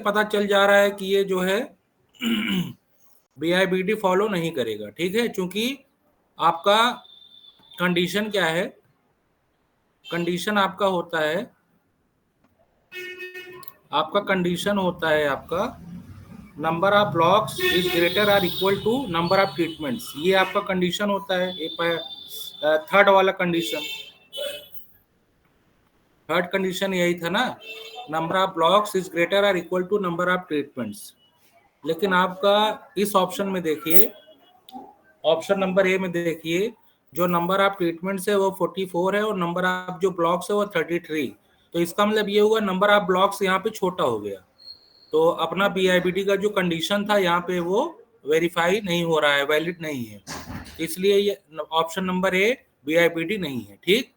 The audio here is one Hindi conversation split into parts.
पता चल जा रहा है कि ये जो है BIBD फॉलो नहीं करेगा, ठीक है, क्योंकि आपका कंडीशन क्या है, कंडीशन आपका होता है, आपका number of blocks is greater or equal to number of treatments, ये आपका कंडीशन होता है। थर्ड वाला कंडीशन, थर्ड कंडीशन यही था ना, number of blocks is greater or equal to number of treatments. लेकिन आपका इस ऑप्शन में देखिए, ऑप्शन नंबर ए में देखिए, जो नंबर ऑफ ट्रीटमेंट्स है वो 44 है और नंबर ऑफ जो ब्लॉक्स है वो 33। तो इसका मतलब ये हुआ नंबर ऑफ ब्लॉक्स यहाँ पे छोटा हो गया, तो अपना BIBD का जो कंडीशन था यहाँ पे वो वेरीफाई नहीं हो रहा है, वैलिड नहीं है, इसलिए ये ऑप्शन नंबर ए BIBD नहीं है। ठीक,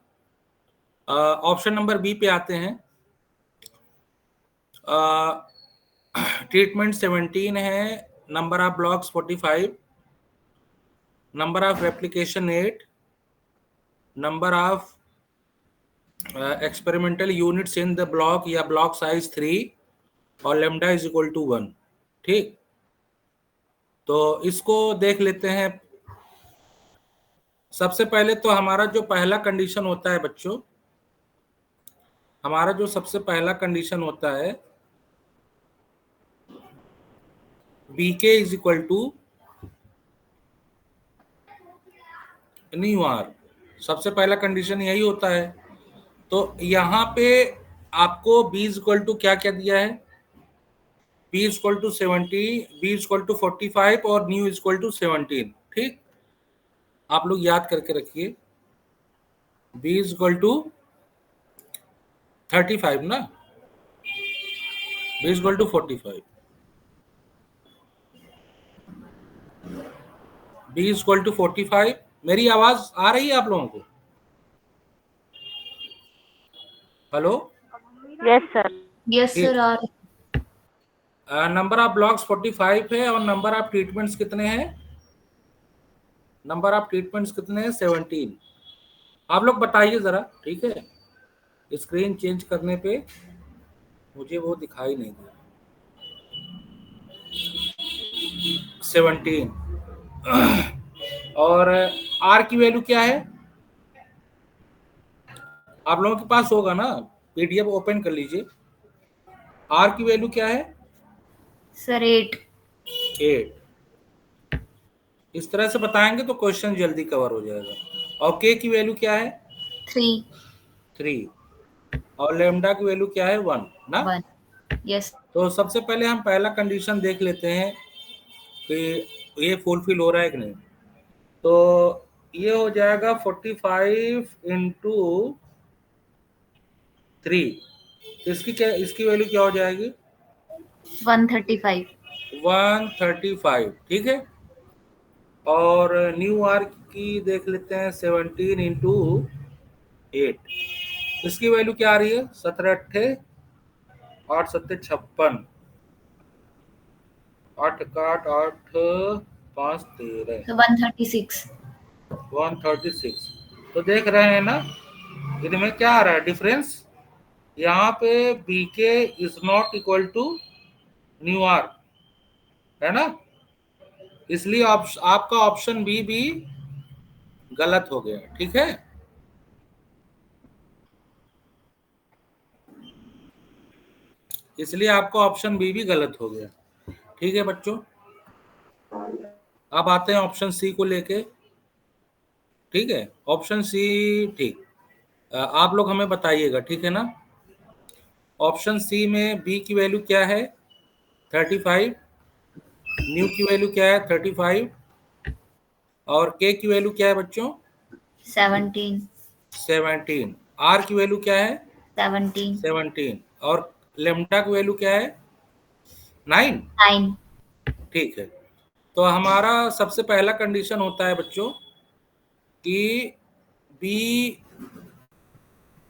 ऑप्शन नंबर बी पे आते हैं। ट्रीटमेंट 17 है, number of blocks 45, number of replication 8, number of experimental units in the block या ब्लॉक साइज 3 और लेमडा इज इक्वल टू 1। ठीक, तो इसको देख लेते हैं। सबसे पहले तो हमारा जो पहला कंडीशन होता है बच्चों, हमारा जो सबसे पहला कंडीशन होता है BK is equal to nu r, सबसे पहला कंडीशन यही होता है। तो यहाँ पे आपको B इज इक्वल टू क्या क्या दिया है, B is equal to 70, B is equal to 45 और न्यू इज इक्वल टू 17। ठीक, आप लोग याद करके रखिए, B इज इक्वल टू 35 ना, B is equal to 45, B is equal to 45। मेरी आवाज आ रही है आप लोगों को? Hello, yes sir. Yes sir. Number of blocks 45 है और नंबर ऑफ ट्रीटमेंट्स कितने हैं, नंबर ऑफ ट्रीटमेंट्स कितने हैं 17। आप लोग बताइए जरा, ठीक है, स्क्रीन चेंज करने पे मुझे वो दिखाई नहीं दे रहा। 17 और R की वैल्यू क्या है, आप लोगों के पास होगा ना, PDF ओपन कर लीजिए। R की वैल्यू क्या है सर 8। इस तरह से बताएंगे तो क्वेश्चन जल्दी कवर हो जाएगा। और K की वैल्यू क्या है 3 और लेमडा की वैल्यू क्या है 1 ना। 1। यस। तो सबसे पहले हम पहला कंडीशन देख लेते हैं कि ये फुलफिल हो रहा है कि नहीं। तो ये हो जाएगा 45 इंटू 3, इसकी वैल्यू क्या हो जाएगी 135। 135। ठीक है, और न्यू आर की देख लेते हैं 17 इंटू 8, इसकी वैल्यू क्या आ रही है 17 8 7 56, 8 8 8 5 13, 136। 136। तो देख रहे हैं ना, इनमें क्या आ रहा है डिफरेंस, यहाँ पे BK is not equal to nu r, है ना, इसलिए आपका ऑप्शन बी भी गलत हो गया। ठीक है, इसलिए आपका ऑप्शन बी भी गलत हो गया। ठीक है बच्चों, अब आते हैं ऑप्शन सी को लेके। ठीक है, ऑप्शन सी, ठीक, आप लोग हमें बताइएगा, ठीक है ना। ऑप्शन सी में बी की वैल्यू क्या है 35, न्यू की वैल्यू क्या है 35 और के की वैल्यू क्या है बच्चों 17, आर की वैल्यू क्या है 17 और लेमडा की वैल्यू क्या है 9। ठीक है, तो हमारा सबसे पहला कंडीशन होता है बच्चों कि B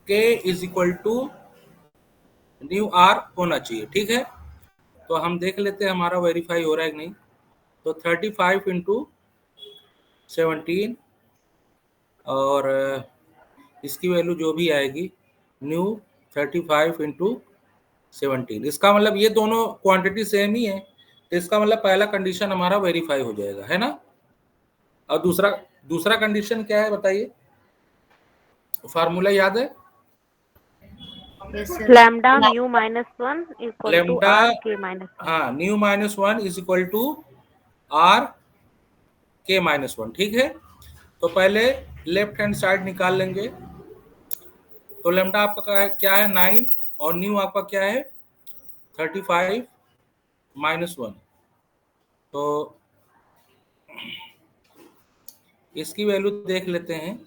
K is equal to nu r होना चाहिए। ठीक है, तो हम देख लेते हैं हमारा वेरीफाई हो रहा है कि नहीं। तो 35 इंटू 17 और इसकी वैल्यू जो भी आएगी न्यू 35 इंटू 17। इसका मतलब ये दोनों क्वांटिटी सेम ही है, तो इसका मतलब पहला कंडीशन हमारा वेरीफाई हो जाएगा, है ना। और दूसरा कंडीशन क्या है बताइए, फार्मूला याद है? Yes, sir. Lambda mu -1 equal to lambda, r k -1। हाँ, nu -1 is equal to r k -1, ठीक है। तो पहले लेफ्ट हैंड साइड निकाल लेंगे। तो लैम्डा आपका क्या है 9 और न्यू आपका क्या है 35 -1। तो इसकी वैल्यू देख लेते हैं,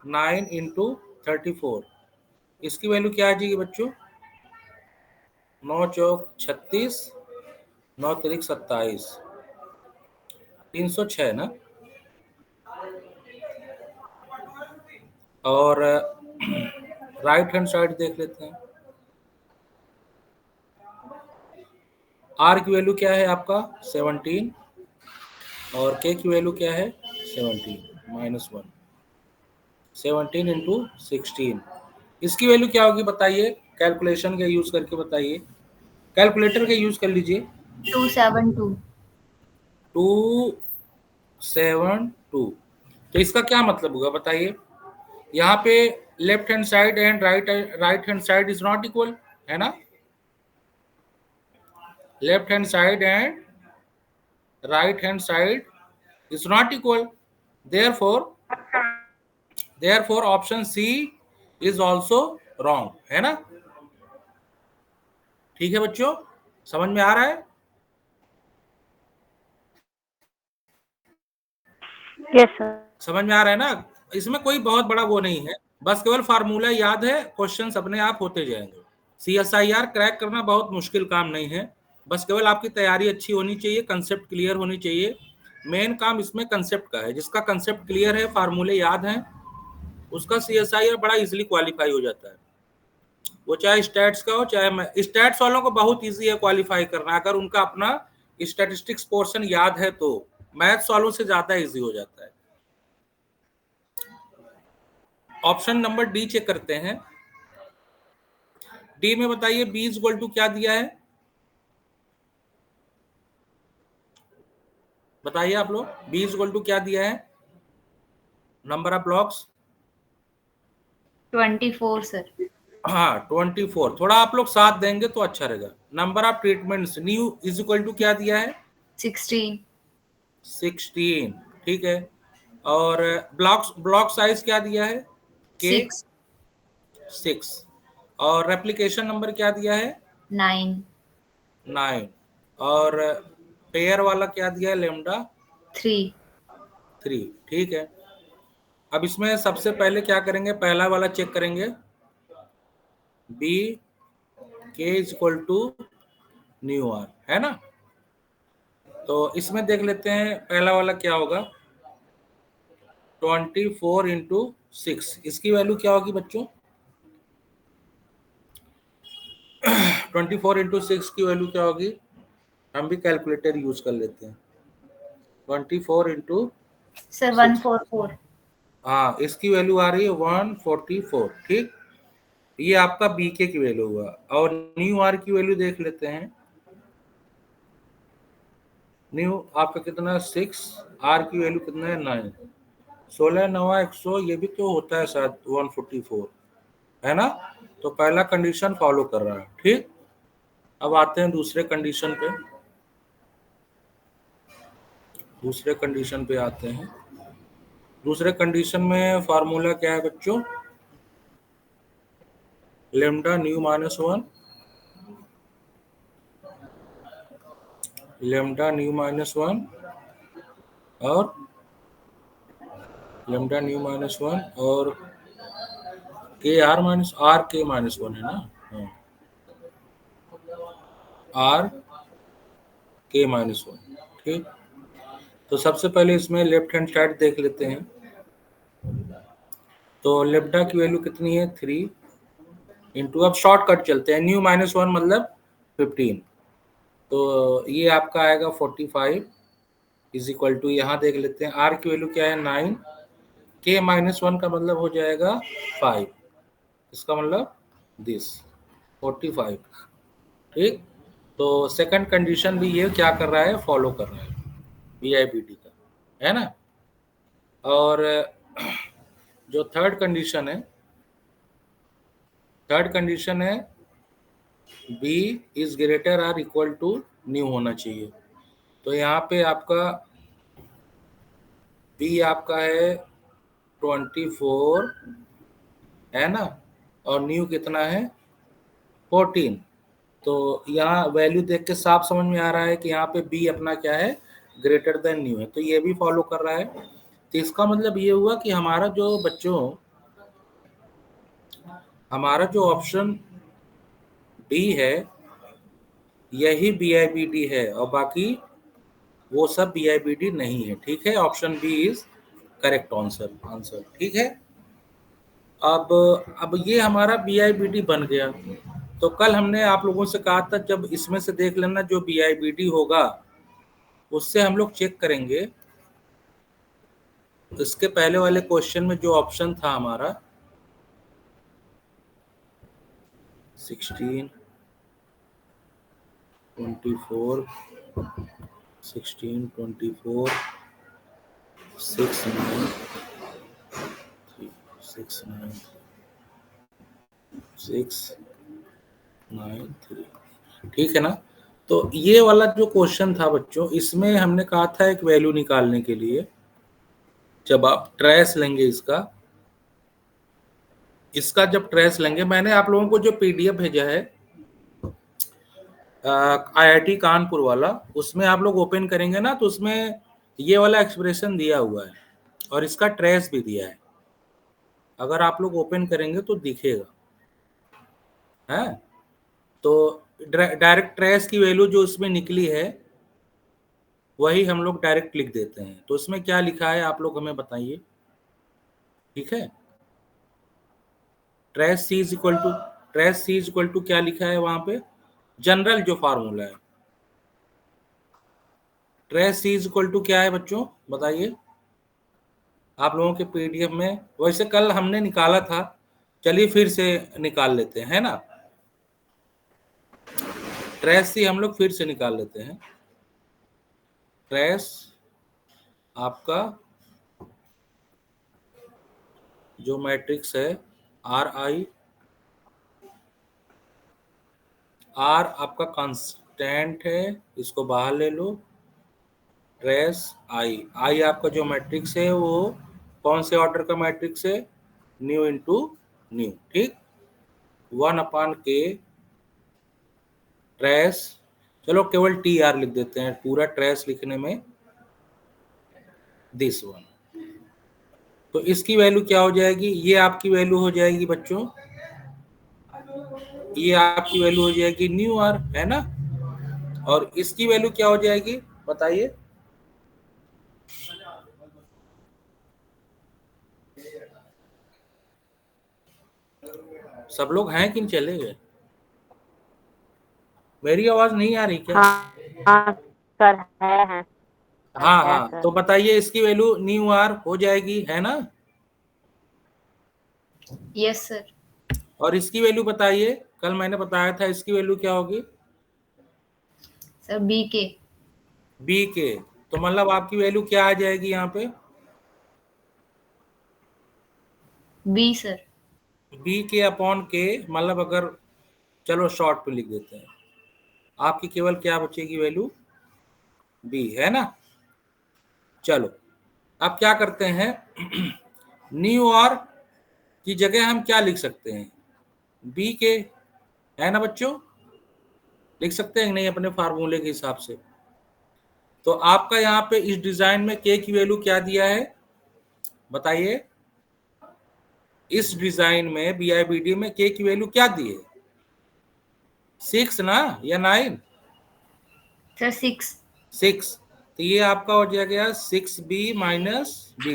9 इंटू 34, इसकी वैल्यू क्या आ जाएगी बच्चों, 9 चौक 36, 9 तिरिक 27, 306 ना। और राइट हैंड साइड देख लेते हैं, आर की वैल्यू क्या है आपका 17 और के की वैल्यू क्या है 17 -1, 17 इंटू 16, इसकी वैल्यू क्या होगी बताइए, कैलकुलेशन का यूज करके बताइए, कैलकुलेटर का यूज कर लीजिए। 272. 272, तो इसका क्या मतलब होगा बताइए, यहाँ पे left hand side and right hand side is not equal, है ना। Left hand side and right hand side is not equal, therefore option C is also wrong, है ना। ठीक है बच्चों, समझ में आ रहा है? Yes sir. समझ में आ रहा है ना, इसमें कोई बहुत बड़ा वो नहीं है, बस केवल फार्मूला याद है, क्वेश्चन अपने आप होते जाएंगे। CSIR क्रैक करना बहुत मुश्किल काम नहीं है, बस केवल आपकी तैयारी अच्छी होनी चाहिए, कंसेप्ट क्लियर होनी चाहिए। मेन काम इसमें कंसेप्ट का है, जिसका कंसेप्ट क्लियर है, फार्मूले याद हैं, उसका CSIR बड़ा इजीली क्वालिफाई हो जाता है। वो चाहे स्टैट्स का हो, चाहे स्टैट्स वालों को बहुत इजी है क्वालिफाई करना, अगर उनका अपना स्टैटिस्टिक्स पोर्शन याद है तो मैथ्स वालों से ज्यादा इजी हो जाता है। ऑप्शन नंबर डी चेक करते हैं। डी में बताइए बी इज इक्वल टू क्या दिया है, बताइए आप लोग, बी इज इक्वल टू क्या दिया है, नंबर ऑफ ब्लॉक्स। 24, sir. हाँ 24, थोड़ा आप लोग साथ देंगे तो अच्छा रहेगा। Number of treatments nu is equal to क्या दिया है 16. 16, ठीक है। और ब्लॉक साइज क्या दिया है के 6. 6, और रेप्लिकेशन नंबर क्या दिया है 9. 9, और पेयर वाला क्या दिया है लेमडा 3. 3, ठीक है। अब इसमें सबसे पहले क्या करेंगे, पहला वाला चेक करेंगे, B K is equal to nu r, है ना। तो इसमें देख लेते हैं पहला वाला क्या होगा, 24 इंटू 6, इसकी वैल्यू क्या होगी बच्चों 24 इंटू 6 की वैल्यू क्या होगी, हम भी कैलकुलेटर यूज कर लेते हैं। 24 इंटू, Sir, 144. हाँ इसकी वैल्यू आ रही है 144, ठीक। ये आपका बीके की वैल्यू हुआ, और न्यू आर की वैल्यू देख लेते हैं। न्यू आपका कितना 6, आर की वैल्यू कितना है 9, 16 9 100, ये भी तो होता है शायद 144, है ना। तो पहला कंडीशन फॉलो कर रहा है, ठीक। अब आते हैं दूसरे कंडीशन पे, दूसरे कंडीशन पे आते हैं। दूसरे कंडीशन में फार्मूला क्या है बच्चों, लेमडा न्यू -1, लेमडा न्यू -1 और लेमडा न्यू -1 और के आर के -1 है ना, हाँ आर के -1, ठीक। तो सबसे पहले इसमें लेफ्ट हैंड साइड देख लेते हैं। तो लेमडा की वैल्यू कितनी है 3 इंटू, अब शॉर्टकट चलते हैं, न्यू -1 मतलब 15, तो ये आपका आएगा 45 इज इक्वल टू, यहाँ देख लेते हैं आर की वैल्यू क्या है 9, के -1 का मतलब हो जाएगा 5, इसका मतलब दिस, 45। ठीक, तो सेकंड कंडीशन भी ये क्या कर रहा है, फॉलो कर रहा है BIPT का, है ना। और जो थर्ड कंडीशन है B is greater or equal to nu होना चाहिए। तो यहाँ पे आपका B आपका है 24, है ना, और न्यू कितना है 14। तो यहाँ वैल्यू देख के साफ समझ में आ रहा है कि यहाँ पे B अपना क्या है, ग्रेटर देन न्यू है, तो ये भी फॉलो कर रहा है। तो इसका मतलब ये हुआ कि हमारा जो ऑप्शन डी है यही BIPT है, और बाकी वो सब BIPT नहीं है। ठीक है, option B is correct answer. ठीक है, अब ये हमारा BIPT बन गया। तो कल हमने आप लोगों से कहा था जब इसमें से देख लेना जो BIPT होगा उससे हम लोग चेक करेंगे। इसके पहले वाले क्वेश्चन में जो ऑप्शन था हमारा 16, 24, 16, 24, 6, 9, 3, 6, 9, 6, 9, 3। ठीक है ना। तो ये वाला जो क्वेश्चन था बच्चों, इसमें हमने कहा था एक वैल्यू निकालने के लिए, जब आप ट्रेस लेंगे इसका जब ट्रेस लेंगे, मैंने आप लोगों को जो PDF भेजा है IIT कानपुर वाला, उसमें आप लोग ओपन करेंगे ना तो उसमें ये वाला एक्सप्रेशन दिया हुआ है और इसका ट्रेस भी दिया है। अगर आप लोग ओपन करेंगे तो दिखेगा, है। तो डायरेक्ट ट्रेस की वैल्यू जो इसमें निकली है वही हम लोग डायरेक्ट लिख देते हैं। तो इसमें क्या लिखा है आप लोग हमें बताइए। ठीक है, trace C is equal to क्या लिखा है वहां पे, जनरल जो फार्मूला है। Trace C is equal to क्या है बच्चों, बताइए आप लोगों के PDF में। वैसे कल हमने निकाला था, चलिए फिर से निकाल लेते हैं, है ना। ट्रेस C हम लोग फिर से निकाल लेते हैं। ट्रेस आपका जो मैट्रिक्स है R आपका कांस्टेंट है, इसको बाहर ले लो। ट्रेस I आपका जो मैट्रिक्स है वो कौन से ऑर्डर का मैट्रिक्स है, न्यू इंटू न्यू। ठीक, 1/k ट्रेस, चलो केवल TR लिख देते हैं पूरा ट्रेस लिखने में, दिस वन। तो इसकी वैल्यू क्या हो जाएगी, ये आपकी वैल्यू हो जाएगी बच्चों, ये आपकी वैल्यू हो जाएगी न्यू R, है ना। और इसकी वैल्यू क्या हो जाएगी बताइए, सब लोग हैं कि चले गए, मेरी आवाज नहीं आ रही क्या। हाँ सर है हाँ, सर। तो बताइए इसकी वैल्यू न्यू R हो जाएगी, है ना। Yes sir. और इसकी वैल्यू बताइए, कल मैंने बताया था इसकी वैल्यू क्या होगी, सर BK। BK। तो मतलब आपकी वैल्यू क्या आ जाएगी यहाँ पे, B सर। BK/K, मतलब अगर चलो शॉर्ट में लिख देते हैं, आपकी केवल क्या बचेगी वैल्यू, B, है ना। चलो अब क्या करते हैं न्यू R की जगह हम क्या लिख सकते हैं, BK, है ना बच्चों, लिख सकते हैं नहीं अपने फार्मूले के हिसाब से। तो आपका यहाँ पे इस डिजाइन में K की वैल्यू क्या दिया है बताइए, इस डिजाइन में BIPT में K की वैल्यू क्या दी है, 6 ना या 9, सर 6। 6। तो ये आपका हो जाएगा 6B - B,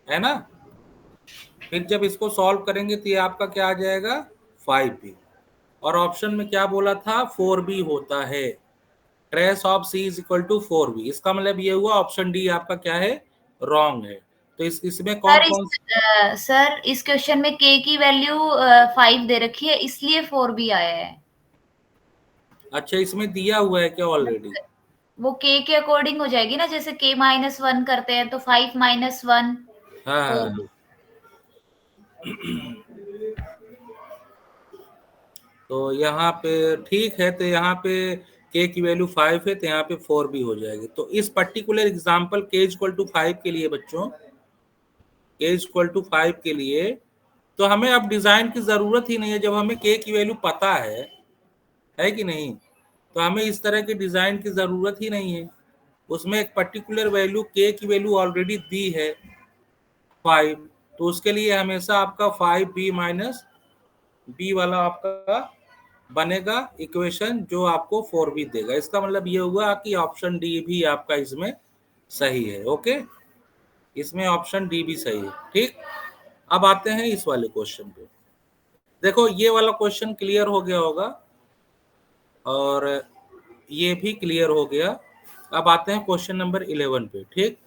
है ना। फिर जब इसको सॉल्व करेंगे तो ये आपका क्या आ जाएगा 5B। और ऑप्शन में क्या बोला था 4B होता है, trace of C is equal to 4B। इसका मतलब ये हुआ ऑप्शन डी आपका क्या है, रॉन्ग है। तो इसमें कौन कौन सर इस क्वेश्चन में k की वैल्यू 5 दे रखी है, इसलिए 4 भी आया है। अच्छा, इसमें दिया हुआ है क्या ऑलरेडी? वो k के अकॉर्डिंग हो जाएगी ना, जैसे k -1 करते हैं तो 5 -1 हाँ 4 हाँ। भी। तो यहाँ पे ठीक है, तो यहाँ पे k की वैल्यू 5 है, तो यहाँ पे 4 भी हो जाएगी। तो इस particular example k equal to 5 के लिए बच्चों, k इक्वल टू 5 के लिए तो हमें अब डिजाइन की जरूरत ही नहीं है। जब हमें k की वैल्यू पता है कि नहीं, तो हमें इस तरह के डिजाइन की जरूरत ही नहीं है। उसमें एक पर्टिकुलर वैल्यू k की वैल्यू ऑलरेडी दी है 5, तो उसके लिए हमेशा आपका 5b माइनस b वाला आपका बनेगा इक्वेशन, जो आपको 4b देगा। इसका मतलब ये हुआ कि ऑप्शन डी भी आपका इसमें सही है। ओके, इसमें ऑप्शन डी भी सही है। ठीक, अब आते हैं इस वाले क्वेश्चन पे। देखो ये वाला क्वेश्चन क्लियर हो गया होगा और ये भी क्लियर हो गया। अब आते हैं क्वेश्चन नंबर 11 पे। ठीक,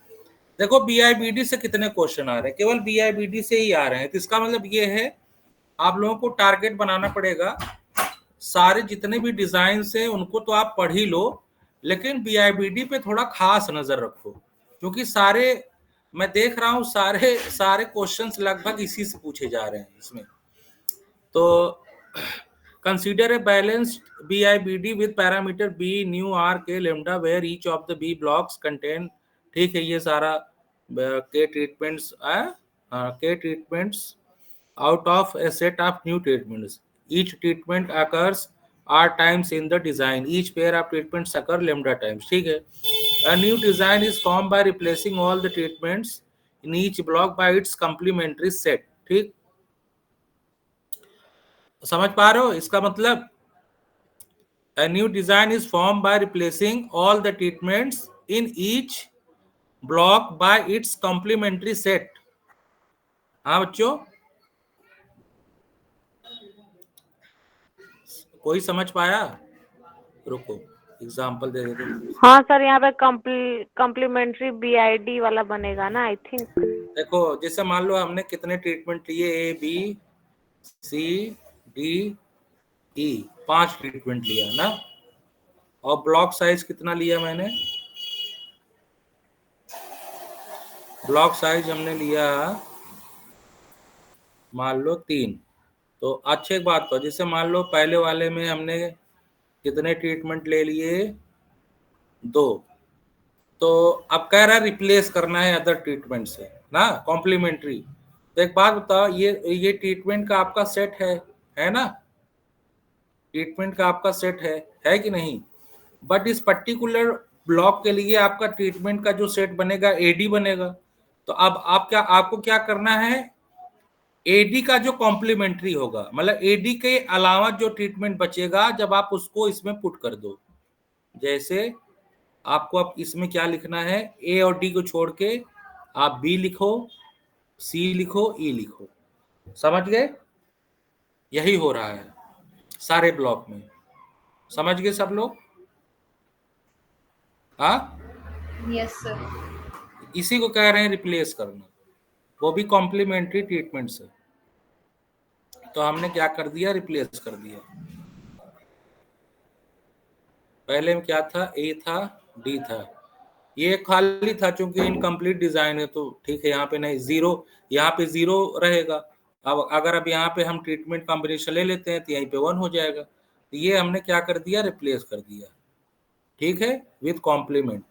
देखो BIBD से कितने क्वेश्चन आ रहे हैं, केवल BIBD से ही आ रहे हैं। तो इसका मतलब ये है आप लोगों को टारगेट बनाना पड़ेगा, सारे जितने भी डिजाइन हैं उनको तो आप पढ़ ही लो, लेकिन BIBD पे थोड़ा खास नजर रखो, क्योंकि सारे मैं देख रहा हूँ सारे सारे क्वेश्चंस लगभग इसी से पूछे जा रहे हैं इसमें। तो consider a balanced BIBD with parameter b, nu, r, k, lambda where each of the b blocks contain, ठीक है, ये सारा k treatments k treatments out of a set of new treatments. Each treatment occurs r times in the design. Each pair of treatments occur lambda times. ठीक है, a new design is formed by replacing all the treatments in each block by its complementary set. ठीक, समझ पा रहे हो? इसका मतलब a new design is formed by replacing all the treatments in each block by its complementary set. हाँ बच्चों, कोई समझ पाया? रुको एग्जाम्पल दे देते हैं। हाँ सर, यहाँ पे कम्प्लीमेंट्री BID वाला बनेगा ना, आई थिंक। देखो जैसे मान लो हमने कितने ट्रीटमेंट लिए, ABCDE, 5 ट्रीटमेंट लिया ना, और ब्लॉक साइज कितना लिया मैंने? ब्लॉक साइज हमने लिया मान लो 3। तो अच्छी एक बात तो, जैसे मान लो पहले वाले में हमने कितने ट्रीटमेंट ले लिए? 2। तो अब कह रहा है रिप्लेस करना है अदर ट्रीटमेंट से ना, कॉम्प्लीमेंट्री। तो एक बात बताओ, ये ट्रीटमेंट का आपका सेट है ना? ट्रीटमेंट का आपका सेट है कि नहीं? बट इस पर्टिकुलर ब्लॉक के लिए आपका ट्रीटमेंट का जो सेट बनेगा एडी बनेगा। तो अब आपको क्या करना है, एडी का जो कॉम्प्लीमेंट्री होगा, मतलब एडी के अलावा जो ट्रीटमेंट बचेगा, जब आप उसको इसमें पुट कर दो, जैसे आपको अब इसमें क्या लिखना है, ए और डी को छोड़ के आप बी लिखो, सी लिखो, ई लिखो। समझ गए? यही हो रहा है सारे ब्लॉक में। समझ गए सब लोग? हाँ, यस सर। इसी को कह रहे हैं रिप्लेस करना, वो भी कॉम्प्लीमेंट्री ट्रीटमेंट से। तो हमने क्या कर दिया, रिप्लेस कर दिया। पहले में क्या था, ए था, डी था, ये खाली था चूंकि इनकम्प्लीट डिजाइन है, तो ठीक है, यहाँ पे नहीं, जीरो, यहाँ पे 0 रहेगा। अब अगर अब यहाँ पे हम ट्रीटमेंट कॉम्बिनेशन ले लेते हैं तो यहीं पे 1 हो जाएगा। तो ये हमने क्या कर दिया, रिप्लेस कर दिया। ठीक है, with complement,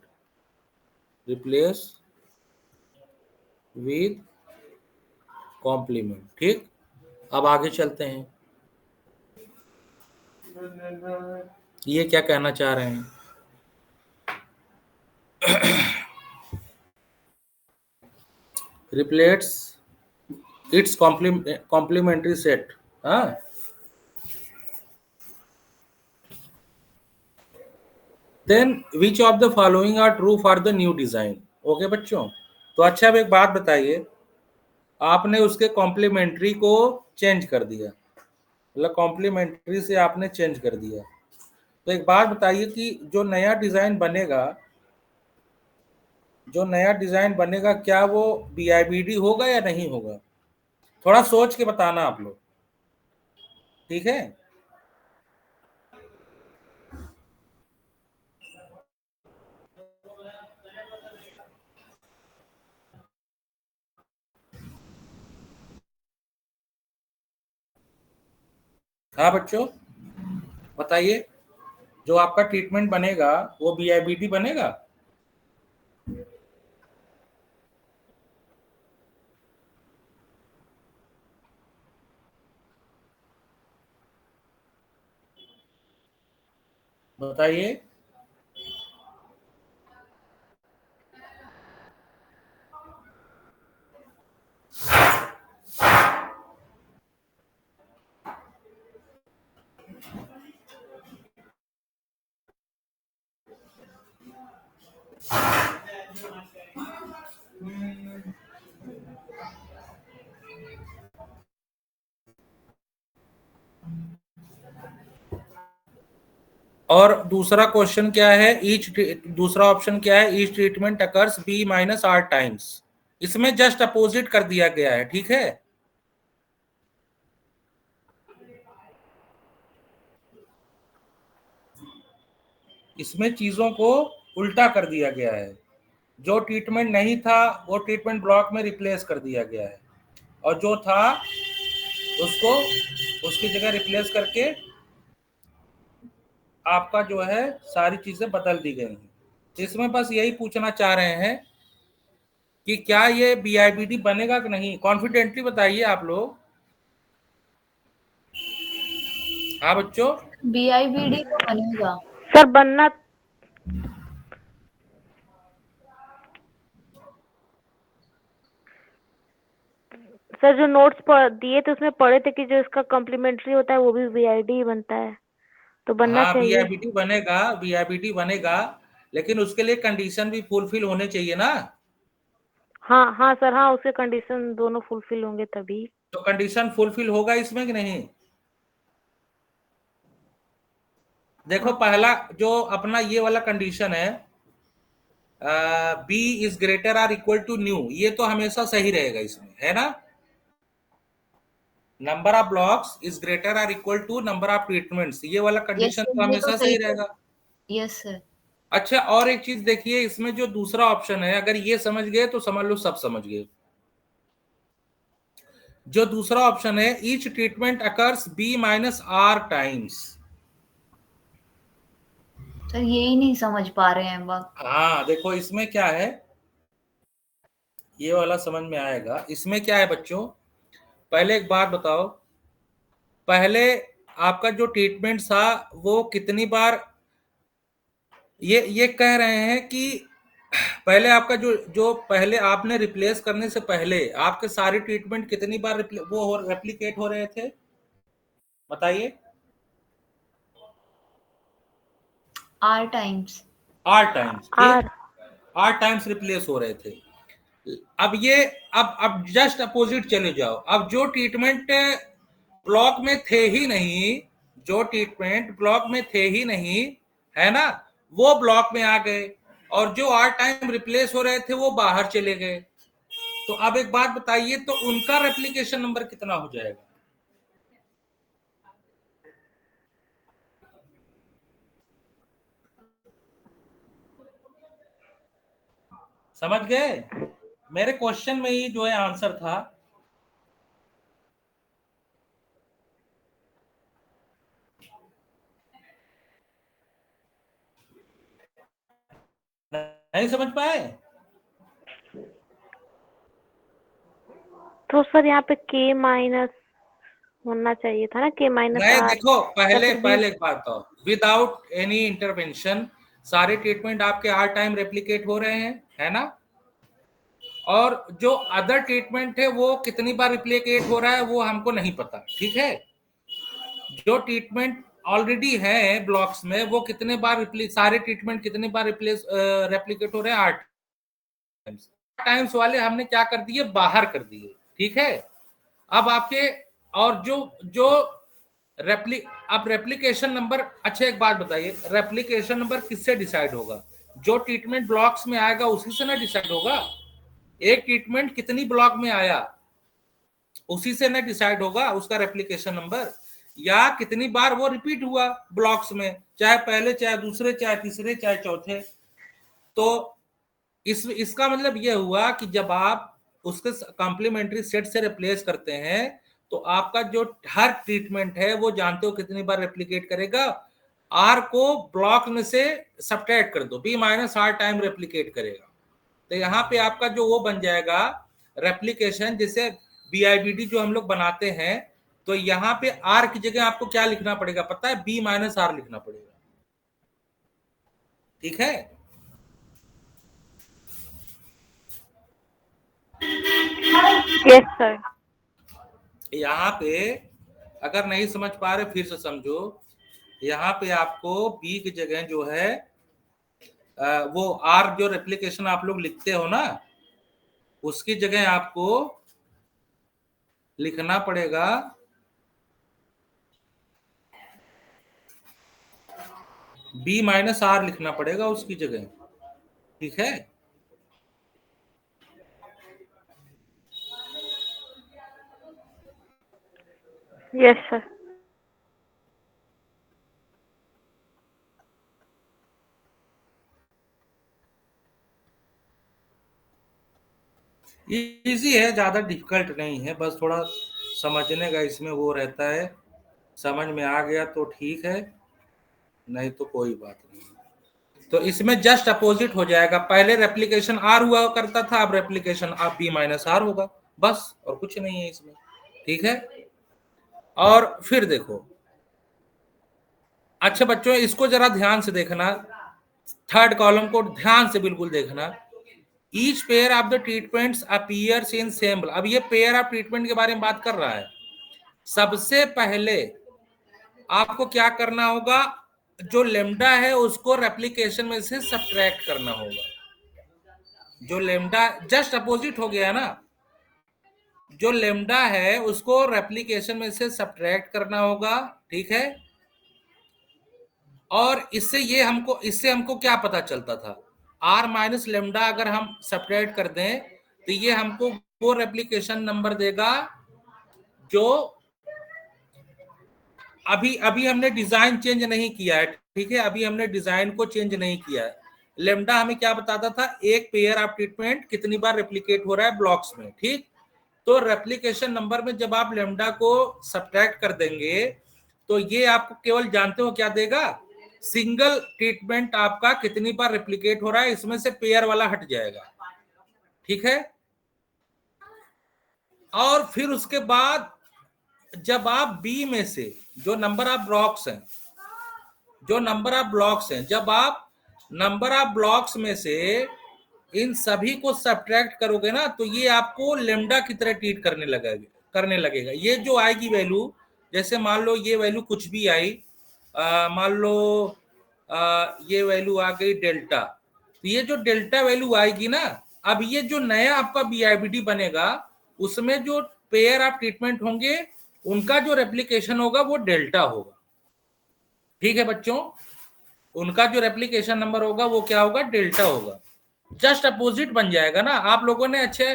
replace with complement. ठीक, अब आगे चलते हैं, ये क्या कहना चाह रहे हैं? Replace its complementary set. हाँ, then which of the following are true for the new design. Okay बच्चों, तो अच्छा अब एक बात बताइए, आपने उसके कॉम्प्लीमेंट्री को चेंज कर दिया, मतलब कॉम्प्लीमेंट्री से आपने चेंज कर दिया। तो एक बात बताइए कि जो नया डिजाइन बनेगा जो नया डिजाइन बनेगा क्या वो BIBD होगा या नहीं होगा? थोड़ा सोच के बताना आप लोग, ठीक है? हाँ बच्चों बताइए, जो आपका ट्रीटमेंट बनेगा वो BIBD बनेगा? बताइए। और दूसरा क्वेश्चन क्या है? दूसरा ऑप्शन क्या है? Each treatment occurs B - R times. इसमें जस्ट अपोजिट कर दिया गया है, ठीक है? इसमें चीजों को उल्टा कर दिया गया है। जो ट्रीटमेंट नहीं था वो ट्रीटमेंट ब्लॉक में रिप्लेस कर दिया गया है, और जो था उसको उसकी जगह रिप्लेस करके आपका जो है सारी चीजें बदल दी गई हैं। इसमें बस यही पूछना चाह रहे हैं कि क्या ये BIBD बनेगा कि नहीं? कॉन्फिडेंटली बताइए आप लोग। हाँ बच्चों, BIBD तो बनेगा। सर बनना, सर जो नोट्स दिए थे उसमें पढ़े थे कि जो इसका कॉम्प्लीमेंट्री होता है वो भी BID ही बनता है, तो बनना हाँ चाहिए। BIBD बनेगा, लेकिन उसके लिए कंडीशन भी फुलफिल होने चाहिए ना। हाँ हाँ सर, हाँ उसके कंडीशन दोनों फुलफिल होंगे तभी। तो कंडीशन फुलफिल होगा इसमें कि नहीं? देखो हाँ पहला जो अपना ये वाला कंडीशन है, B is greater or equal to nu, ये तो हमेशा सही रहेगा इसमें, है ना? Number of blocks is greater or equal to number of treatments, ये वाला यस कंडीशन सर, तो ये तो हमेशा सही सही है। रहेगा। Yes sir. अच्छा, और एक चीज देखिए, इसमें जो दूसरा ऑप्शन है, अगर ये समझ गए तो समझ लो सब समझ गए। जो दूसरा ऑप्शन है, each treatment occurs B - R times. Sir यही नहीं समझ पा रहे हैं बात। हाँ देखो इसमें क्या है, ये वाला समझ में आएगा। इसमें क्या है बच्चों, पहले एक बात बताओ, पहले आपका जो ट्रीटमेंट था वो कितनी बार, ये कह रहे हैं कि पहले आपका जो जो पहले आपने रिप्लेस करने से पहले आपके सारे ट्रीटमेंट कितनी बार वो रेप्लिकेट हो रहे थे? बताइए। R times. R टाइम्स, ठीक। आर। R टाइम्स रिप्लेस हो रहे थे। अब ये अब जस्ट अपोजिट चले जाओ। अब जो ट्रीटमेंट ब्लॉक में थे ही नहीं, जो ट्रीटमेंट ब्लॉक में थे ही नहीं, है ना, वो ब्लॉक में आ गए, और जो R टाइम रिप्लेस हो रहे थे वो बाहर चले गए। तो अब एक बात बताइए, तो उनका रेप्लिकेशन नंबर कितना हो जाएगा? समझ गए? मेरे क्वेश्चन में ही जो है आंसर था। नहीं समझ पाए? तो सर यहाँ पे K माइनस होना चाहिए था ना, K - नहीं R, देखो, या पहले फिर B। पहले एक बात बताओ, विदाउट एनी इंटरवेंशन सारे ट्रीटमेंट आपके R टाइम रेप्लिकेट हो रहे हैं, है ना? और जो अदर ट्रीटमेंट है वो कितनी बार रिप्लिकेट हो रहा है वो हमको नहीं पता, ठीक है? जो ट्रीटमेंट ऑलरेडी है ब्लॉक्स में वो कितने बार सारे ट्रीटमेंट कितने बार रेप्लिकेट हो रहे हैं? 8 टाइम्स। टाइम्स वाले हमने क्या कर दिए? बाहर कर दिए, ठीक है? अब आपके, और जो जो रेप्लिकेशन नंबर, अच्छा एक बात बताइए, रेप्लिकेशन नंबर किससे डिसाइड होगा? जो ट्रीटमेंट ब्लॉक्स में आएगा उसी से ना डिसाइड होगा। एक ट्रीटमेंट कितनी ब्लॉक में आया उसी से ना डिसाइड होगा उसका रेप्लिकेशन नंबर, या कितनी बार वो रिपीट हुआ ब्लॉक्स में, चाहे पहले चाहे दूसरे चाहे तीसरे चाहे चौथे। तो इसका मतलब यह हुआ कि जब आप उसके कॉम्प्लीमेंट्री सेट से रिप्लेस करते हैं तो आपका जो हर ट्रीटमेंट है वो जानते हो कितनी बार रेप्लिकेट करेगा, आर को ब्लॉक में से सब्ट्रैक्ट कर दो, B minus r time replicate करेगा। तो यहाँ पे आपका जो वो बन जाएगा रेप्लिकेशन, जैसे बीआईबीडी जो हम लोग बनाते हैं, तो यहाँ पे आर की जगह आपको क्या लिखना पड़ेगा पता है, बी माइनस आर लिखना पड़ेगा। ठीक है, यस सर। यहाँ पे अगर नहीं समझ पा रहे फिर से समझो। यहाँ पे आपको बी की जगह जो है वो आर जो रेप्लिकेशन आप लोग लिखते हो ना, उसकी जगह आपको लिखना पड़ेगा बी माइनस आर लिखना पड़ेगा उसकी जगह। ठीक है, यस सर। इजी है, ज्यादा डिफिकल्ट नहीं है, बस थोड़ा समझने का इसमें वो रहता है। समझ में आ गया तो ठीक है, नहीं तो कोई बात नहीं। तो इसमें जस्ट अपोजिट हो जाएगा, पहले रेप्लिकेशन आर हुआ करता था, अब रेप्लिकेशन आप बी माइनस आर होगा, बस और कुछ नहीं है इसमें। ठीक है, और फिर देखो, अच्छा बच्चों इसको जरा ध्यान से देखना, थर्ड कॉलम को ध्यान से बिल्कुल देखना। Each pair of the treatments appears in same. अब ये पेयर ऑफ ट्रीटमेंट के बारे में बात कर रहा है। सबसे पहले आपको क्या करना होगा, जो लेमडा है उसको रेप्लिकेशन में से सब्ट्रैक्ट करना होगा। जो लेमडा जस्ट अपोजिट हो गया ना, जो लेमडा है उसको रेप्लिकेशन में से सब्ट्रैक्ट करना होगा। ठीक है, और इससे हमको क्या पता चलता था, आर माइनस लेमडा अगर हम सब्ट्रैक्ट कर दें तो ये हमको वो रेप्लिकेशन नंबर देगा जो अभी हमने डिजाइन चेंज नहीं किया है। ठीक है, अभी हमने डिजाइन को चेंज नहीं किया है। लेमडा हमें क्या बताता था, एक पेयर ऑफ ट्रीटमेंट कितनी बार रेप्लिकेट हो रहा है ब्लॉक्स में। ठीक, तो रेप्लिकेशन नंबर में जब आप लेमडा को सब्ट्रैक्ट कर देंगे तो ये आपको केवल जानते हो क्या देगा, सिंगल ट्रीटमेंट आपका कितनी बार रेप्लिकेट हो रहा है, इसमें से पेयर वाला हट जाएगा। ठीक है, और फिर उसके बाद जब आप बी में से जो नंबर ऑफ ब्लॉक्स हैं, जब आप नंबर ऑफ ब्लॉक्स में से इन सभी को सब्ट्रैक्ट करोगे ना, तो ये आपको लेमडा की तरह ट्रीट करने लगेगा। ये जो आएगी वैल्यू, जैसे मान लो ये वैल्यू कुछ भी आई, मान लो ये वैल्यू आ गई डेल्टा, तो ये जो डेल्टा वैल्यू आएगी ना, अब ये जो नया आपका बीआईबीडी बनेगा उसमें जो पेयर ऑफ ट्रीटमेंट होंगे उनका जो रेप्लिकेशन होगा वो डेल्टा होगा। ठीक है बच्चों, उनका जो रेप्लिकेशन नंबर होगा वो क्या होगा, डेल्टा होगा। जस्ट अपोजिट बन जाएगा ना। आप लोगों ने अच्छे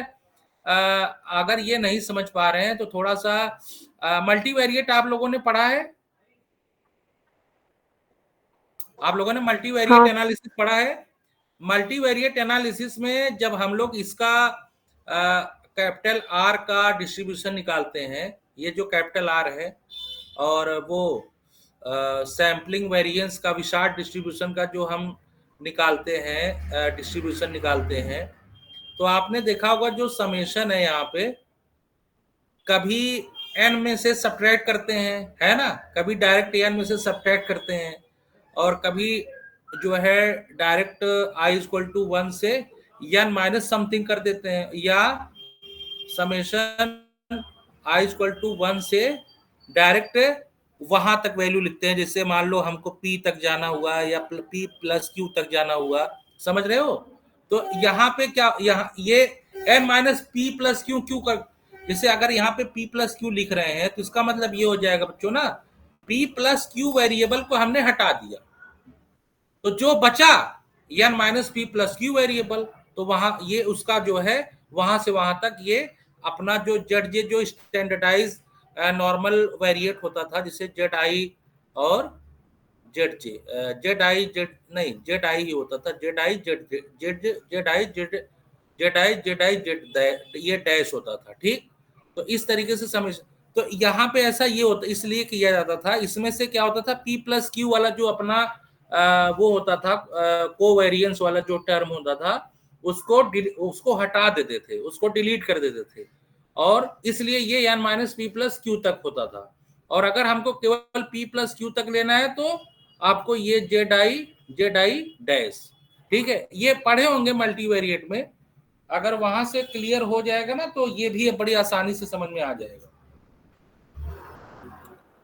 अगर ये नहीं समझ पा रहे हैं तो थोड़ा सा मल्टीवेरिएट आप लोगों ने पढ़ा है, आप लोगों ने मल्टीवेरिएट एनालिसिस पढ़ा है। मल्टीवेरिएट एनालिसिस में जब हम लोग इसका कैपिटल आर का डिस्ट्रीब्यूशन निकालते हैं, ये जो कैपिटल आर है और वो सैम्पलिंग वेरिएंस का विशार्ड डिस्ट्रीब्यूशन का जो हम निकालते हैं, डिस्ट्रीब्यूशन निकालते हैं, तो आपने देखा होगा जो समेशन है यहाँ पे, कभी n में से सब्ट्रैक्ट करते हैं, है ना, कभी डायरेक्ट n में से सब्ट्रैक्ट करते हैं, और कभी जो है डायरेक्ट i इक्वल टू 1 से n माइनस समथिंग कर देते हैं, या समेशन i इक्वल टू 1 से डायरेक्ट वहां तक वैल्यू लिखते हैं। जैसे मान लो हमको p तक जाना हुआ या p प्लस q तक जाना हुआ, समझ रहे हो। तो यहाँ पे क्या, यहाँ ये n minus p plus q क्यों कर, जैसे अगर यहाँ पे p प्लस q लिख रहे हैं तो इसका मतलब ये हो जाएगा बच्चों ना, p प्लस q वेरिएबल को हमने हटा दिया, तो जो बचा n minus P plus Q variable, तो वहां ये उसका जो है वहां से वहां तक ये अपना जो जेड जे जो स्टैंडर्डाइज नॉर्मल वेरिएट होता था, जिसे जेड आई और Z J, Z I Z नहीं जेड आई ही होता था, Z I Z Z Z I Z Z I Z I Z ये डैश होता था, ठीक। तो इस तरीके से समझ, तो यहाँ पे ऐसा ये होता इसलिए किया जाता था, इसमें से क्या होता था पी प्लस क्यू वाला जो अपना वो होता था कोवेरियंस वाला जो टर्म होता था, उसको हटा देते थे, उसको डिलीट कर देते थे, और इसलिए ये n minus P plus Q तक होता था। और अगर हमको केवल p प्लस क्यू तक लेना है तो आपको ये जेड आई डैश, ठीक है, ये पढ़े होंगे मल्टीवेरिएट में, अगर वहां से क्लियर हो जाएगा ना तो ये भी बड़ी आसानी से समझ में आ जाएगा।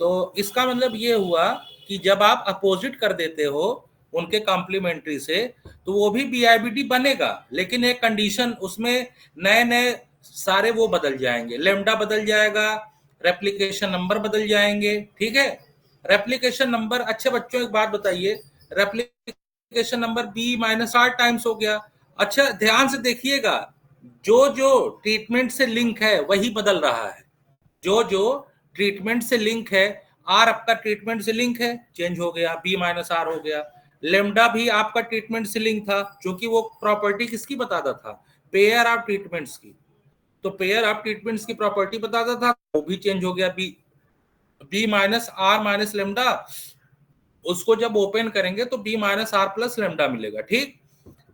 तो इसका मतलब ये हुआ कि जब आप अपोजिट कर देते हो उनके कॉम्प्लीमेंट्री से तो वो भी बीआईबीडी बनेगा, लेकिन एक कंडीशन, उसमें नए नए सारे वो बदल जाएंगे, लेमडा बदल जाएगा, रेप्लिकेशन नंबर बदल जाएंगे, ठीक है। रेप्लिकेशन नंबर, अच्छे बच्चों एक बात बताइए, replication number B minus r times हो गया। अच्छा ध्यान से देखिएगा, जो जो ट्रीटमेंट से लिंक है वही बदल रहा है, जो जो ट्रीटमेंट से लिंक है, आर आपका ट्रीटमेंट से लिंक है, चेंज हो गया, बी माइनस आर हो गया। लेमडा भी आपका ट्रीटमेंट से लिंक था, क्योंकि वो प्रॉपर्टी किसकी बताता था, पेयर ऑफ ट्रीटमेंट्स की, तो पेयर ऑफ ट्रीटमेंट्स की प्रॉपर्टी बताता था, वो भी चेंज हो गया, B minus r minus lambda, उसको जब ओपन करेंगे तो B minus r plus lambda मिलेगा, ठीक।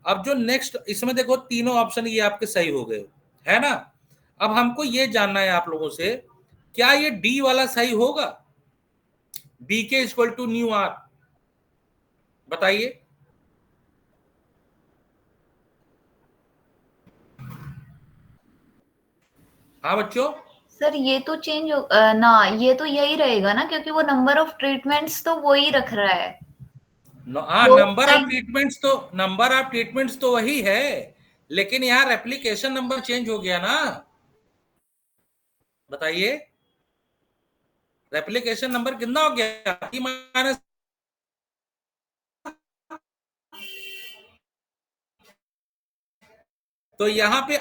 अब जो नेक्स्ट इसमें देखो तीनों ऑप्शन ये आपके सही हो गए, है ना। अब हमको ये जानना है आप लोगों से, क्या ये डी वाला सही होगा, बी के इक्वल टू न्यू आर, बताइए। हाँ बच्चों, सर ये तो चेंज हो ना, ये तो यही रहेगा ना, क्योंकि वो नंबर ऑफ ट्रीटमेंट्स तो वो ही रख रहा है। हाँ वो सही। नंबर ऑफ ट्रीटमेंट्स तो वही है, लेकिन यहाँ रेप्लिकेशन नंबर चेंज हो गया ना, बताइए। रेप्लिकेशन नंबर कितना हो गया, टी माइनस, तो यहाँ पे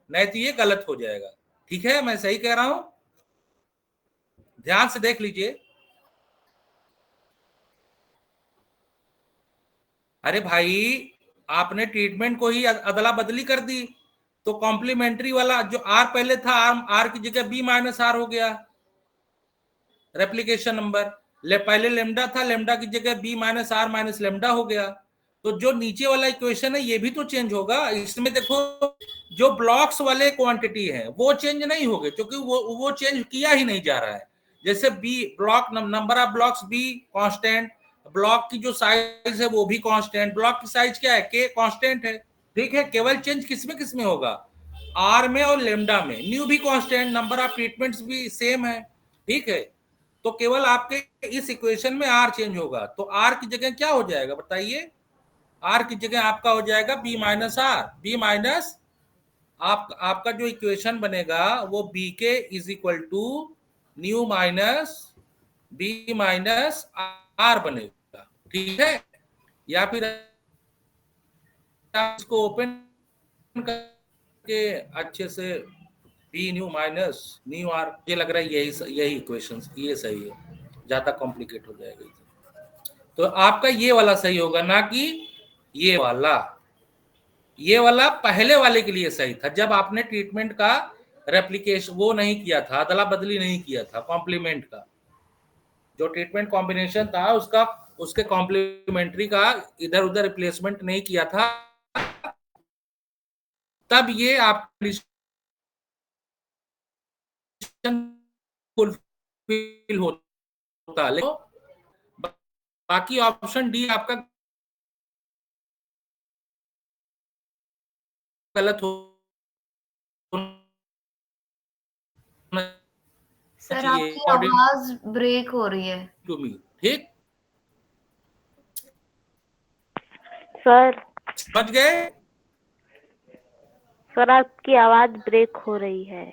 नहीं तो ये गलत हो जाएगा, ठीक है, मैं सही कह रहा हूं, ध्यान से देख लीजिए। अरे भाई, आपने ट्रीटमेंट को ही अदला बदली कर दी, तो कॉम्प्लीमेंट्री वाला जो आर पहले था, आर की जगह बी माइनस आर हो गया रेप्लिकेशन नंबर, पहले लेमडा था, लेमडा की जगह B minus r minus lambda हो गया, तो जो नीचे वाला इक्वेशन है ये भी तो चेंज होगा। इसमें देखो जो ब्लॉक्स वाले क्वांटिटी है वो चेंज नहीं होंगे, क्योंकि वो चेंज किया ही नहीं जा रहा है। जैसे B block number of blocks B constant, block की जो साइज है वो भी कांस्टेंट, ब्लॉक की साइज क्या है, के कांस्टेंट है, ठीक है। केवल चेंज किसमें होगा, आर में और लेमडा में, न्यू भी कांस्टेंट, नंबर ऑफ ट्रीटमेंट्स भी सेम है, ठीक है। तो केवल आपके इस इक्वेशन में आर चेंज होगा, तो आर की जगह क्या हो जाएगा बताइए, आर की जगह आपका हो जाएगा B minus r, B minus आपका जो इक्वेशन बनेगा वो B K is equal to nu minus B minus r बनेगा, ठीक है। या फिर इसको ओपन करके अच्छे से B nu minus nu r, ये लग रहा है यही इक्वेशन ये सही है, ज्यादा कॉम्प्लिकेट हो जाएगा, तो आपका ये वाला सही होगा, ना कि ये वाला। ये वाला पहले वाले के लिए सही था, जब आपने ट्रीटमेंट का रेप्लिकेशन वो नहीं किया था, अदला बदली नहीं किया था, कॉम्प्लीमेंट का जो ट्रीटमेंट कॉम्बिनेशन था उसका, उसके कॉम्प्लीमेंट्री का इधर उधर रिप्लेसमेंट नहीं किया था, तब ये आप फुलफिल होता, लेकिन बाकी ऑप्शन डी आपका गलत होना सर चाहिए आपकी अकॉर्डिंग आवाज ब्रेक हो रही है। टू मी, ठीक, सर समझ गए। सर आपकी आवाज ब्रेक हो रही है।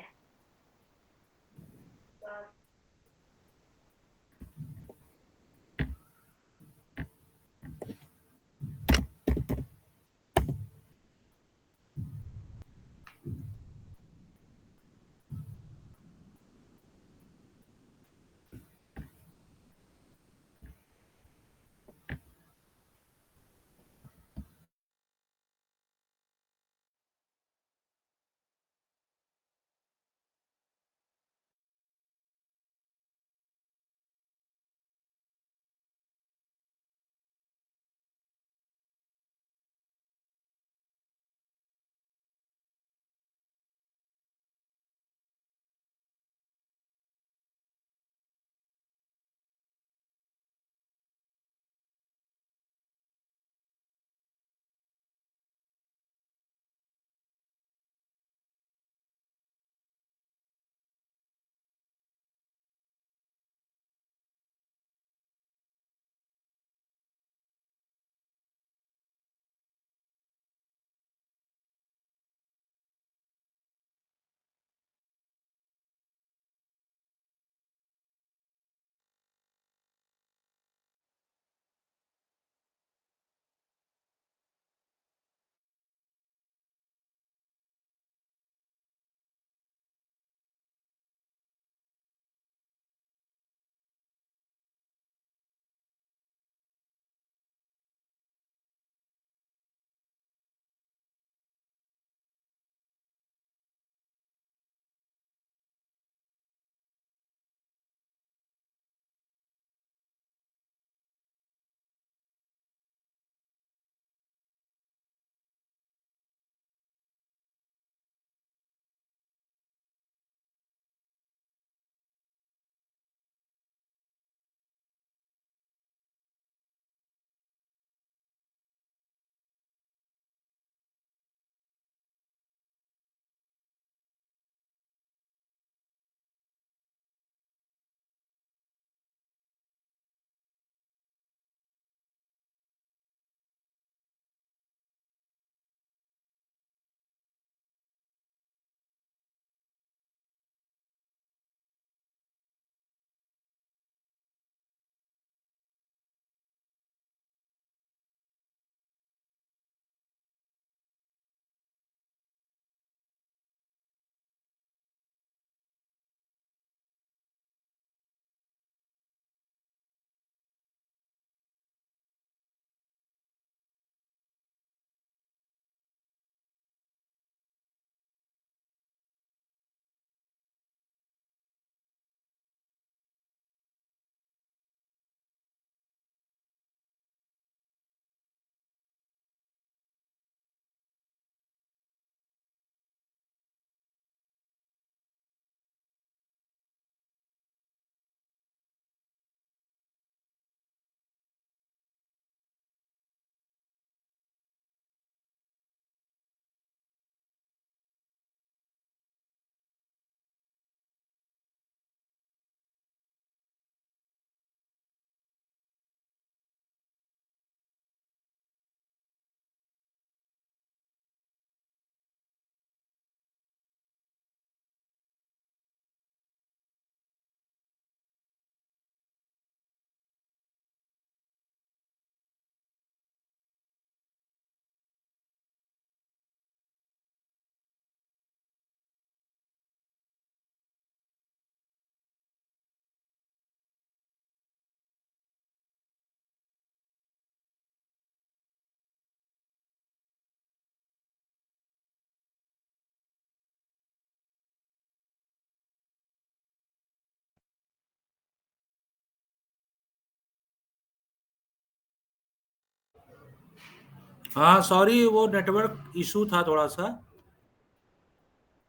हाँ सॉरी, वो नेटवर्क इशू था थोड़ा सा,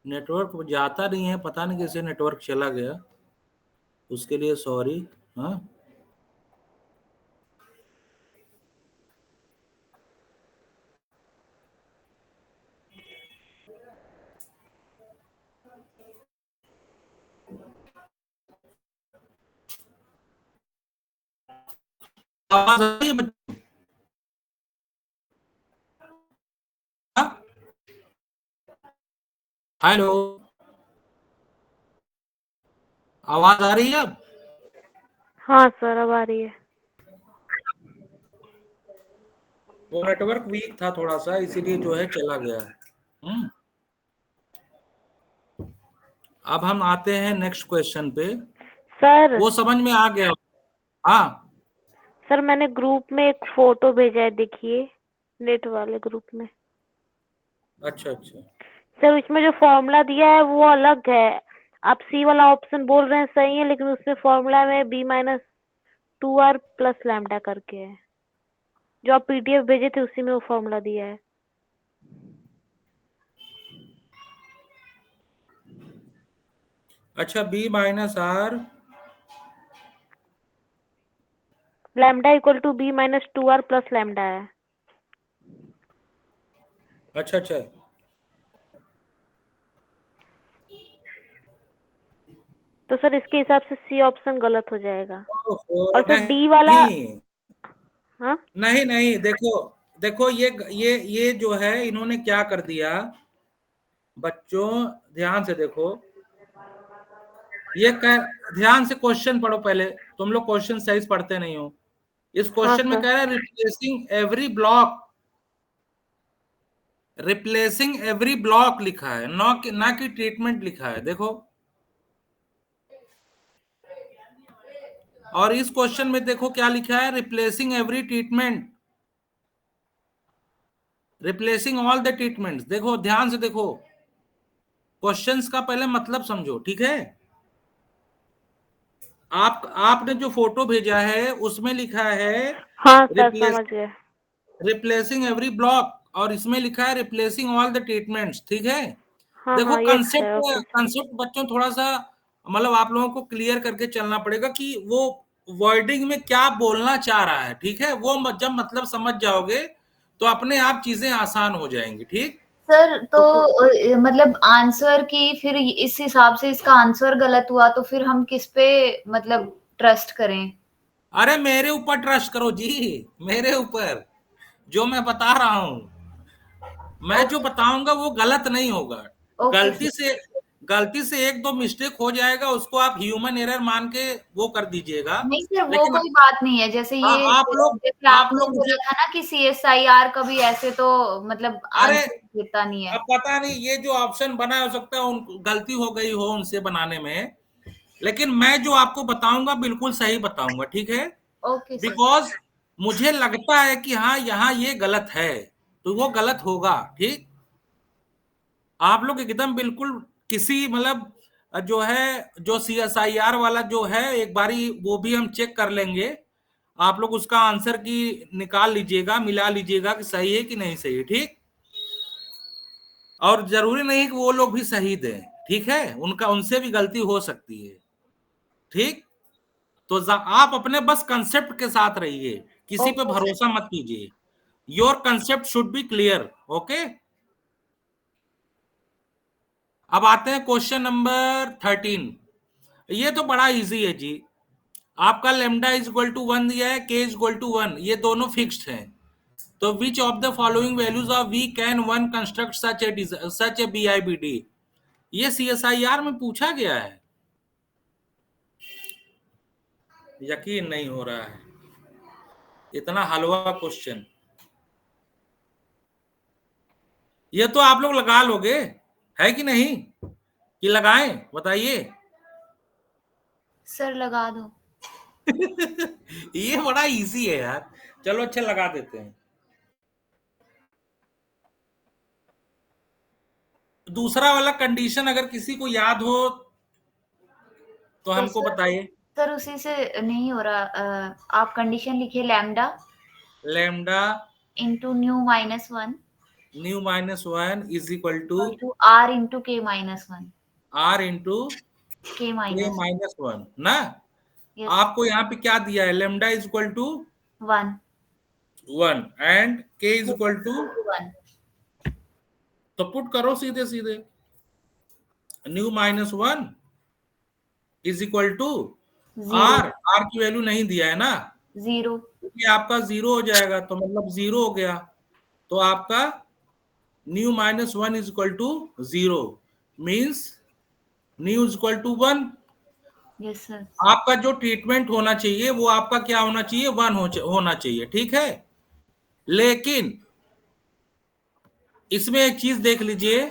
नेटवर्क जाता नहीं है, पता नहीं कैसे नेटवर्क चला गया, उसके लिए सॉरी। हाँ आवाज आ रही है बच्चों? हाँ? हेलो, आवाज आ रही है अब? हाँ सर, अब आ रही है। वो नेटवर्क वीक था थोड़ा सा, इसीलिए जो है चला गया। अब हम आते हैं नेक्स्ट क्वेश्चन पे। सर वो समझ में आ गया? हाँ सर मैंने ग्रुप में एक फोटो भेजा है, देखिए, नेट वाले ग्रुप में। अच्छा अच्छा। सर उसमें जो फॉर्मूला दिया है वो अलग है। आप सी वाला ऑप्शन बोल रहे हैं सही है, लेकिन उसमें फॉर्मूला में B-2R प्लस लैम्डा करके है। जो आप PDF भेजे थे उसी में वो फॉर्मूला दिया है। अच्छा, B-R। Lambda equal to B-2R plus lambda है। अच्छा अच्छा। तो सर इसके हिसाब से सी ऑप्शन गलत हो जाएगा। ओहो, और सर डी वाला, नहीं हाँ नहीं नहीं, देखो देखो, ये जो है इन्होंने क्या कर दिया, बच्चों ध्यान से देखो, ये कह ध्यान से क्वेश्चन पढ़ो पहले, तुम लोग क्वेश्चन सही से पढ़ते नहीं हो। इस हाँ क्वेश्चन में सर। कह रहा है रिप्लेसिंग एवरी ब्लॉक लिखा है, ना कि ट्रीटमेंट लिखा है, देखो। और इस क्वेश्चन में देखो क्या लिखा है, replacing every treatment, replacing all the treatments. देखो ध्यान से देखो, क्वेश्चंस का पहले मतलब समझो, ठीक है। आपने जो फोटो भेजा है उसमें लिखा है हाँ सर, रिप्लेस समझ गए। रिप्लेसिंग एवरी ब्लॉक, और इसमें लिखा है रिप्लेसिंग ऑल द ट्रीटमेंट्स, ठीक है। हाँ देखो हाँ, ये कंसेप्ट है, ओके सर। कंसेप्ट बच्चों थोड़ा सा, मतलब आप लोगों को क्लियर करके चलना पड़ेगा कि वो वर्डिंग में क्या बोलना चाह रहा है, ठीक है। वो जब मतलब समझ जाओगे तो अपने आप चीजें आसान हो जाएंगी, ठीक। सर तो तो मतलब आंसर की फिर इस हिसाब से इसका आंसर गलत हुआ तो फिर हम किस पे मतलब ट्रस्ट करें? अरे मेरे ऊपर ट्रस्ट करो जी, मेरे ऊपर, जो मैं बता रहा हूं, मैं जो ओके। बताऊंगा वो गलत नहीं होगा। ओके गलती सर। से गलती से एक दो मिस्टेक हो जाएगा, उसको आप ह्यूमन एरर मान के वो कर दीजिएगा। नहीं सर, वो लेकिन कोई बात नहीं है। जैसे हाँ, ये जैसे आप आपने लोग बोला मुझे, था ना कि CSIR कभी ऐसे तो मतलब अरे आंसर देता नहीं है। अब पता नहीं ये जो ऑप्शन बना, हो सकता है उन गलती हो गई हो उनसे बनाने में, लेकिन मैं जो आपको बताऊंगा बिल्कुल सही बताऊंगा, ठीक है। Okay sir. बिकॉज मुझे लगता है कि हाँ यहाँ ये गलत है, तो वो गलत होगा, ठीक। आप लोग एकदम बिल्कुल किसी मतलब जो है, जो CSIR वाला जो है, एक बारी वो भी हम चेक कर लेंगे। आप लोग उसका आंसर की निकाल लीजिएगा, मिला लीजिएगा कि सही है कि नहीं सही है, ठीक। और जरूरी नहीं कि वो लोग भी सही दें, ठीक है, उनका उनसे भी गलती हो सकती है, ठीक। तो आप अपने बस कंसेप्ट के साथ रहिए, किसी पे ओके सर। भरोसा मत कीजिए। Your concept should be clear, okay. अब आते हैं क्वेश्चन नंबर 13। ये तो बड़ा इजी है जी। आपका लेमडा इज इक्वल टू 1 दिया है, के इज इक्वल टू 1, ये दोनों फिक्स्ड हैं। तो which of the following values of v can one construct such a BIBD। ये CSIR में पूछा गया है, यकीन नहीं हो रहा है, इतना हलवा क्वेश्चन। ये तो आप लोग लगा लोगे, है कि नहीं, कि लगाएं, बताइए। सर लगा दो। ये बड़ा इजी है यार, चलो अच्छा लगा देते हैं। दूसरा वाला कंडीशन अगर किसी को याद हो तो तो हमको बताइए। सर उसी से नहीं हो रहा। आप कंडीशन लिखिए lambda. Lambda into nu minus 1 nu minus 1 is equal to to r into k minus 1 r into k के minus माइनस 1 ना। yes आपको यहाँ पे क्या दिया है, lambda is equal to 1 1 and K is equal to 1 तो पुट करो सीधे सीधे, nu minus 1 is equal to r, 0 r की वैल्यू नहीं दिया है ना, 0 ये आपका 0 हो जाएगा, तो मतलब 0 हो गया, तो आपका nu minus 1 is equal to 0 means nu is equal to 1। yes sir आपका जो ट्रीटमेंट होना चाहिए वो आपका क्या होना चाहिए, 1 होना चाहिए, ठीक है। लेकिन इसमें एक चीज देख लीजिए,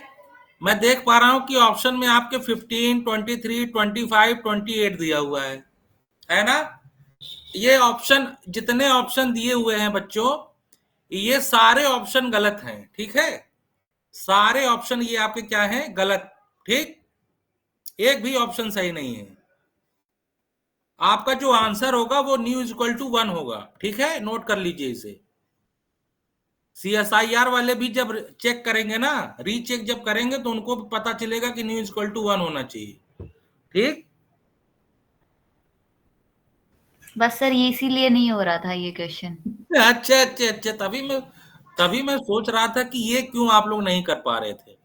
मैं देख पा रहा हूं कि ऑप्शन में आपके 15, 23, 25, 28 दिया हुआ है ना। ये ऑप्शन, जितने ऑप्शन दिए हुए हैं बच्चों, ये सारे ऑप्शन गलत हैं, ठीक है। सारे ऑप्शन ये आपके क्या हैं, गलत, ठीक। एक भी ऑप्शन सही नहीं है। आपका जो आंसर होगा वो न्यू इज इक्वल टू 1 होगा, ठीक है, नोट कर लीजिए इसे। CSIR वाले भी जब चेक करेंगे ना, रीचेक जब करेंगे, तो उनको पता चलेगा कि न्यू इज इक्वल टू 1 होना चाहिए, ठीक। बस सर ये इसीलिए नहीं हो रहा था ये क्वेश्चन। अच्छा अच्छा अच्छा, तभी मैं सोच रहा था कि ये क्यों आप लोग नहीं कर पा रहे थे।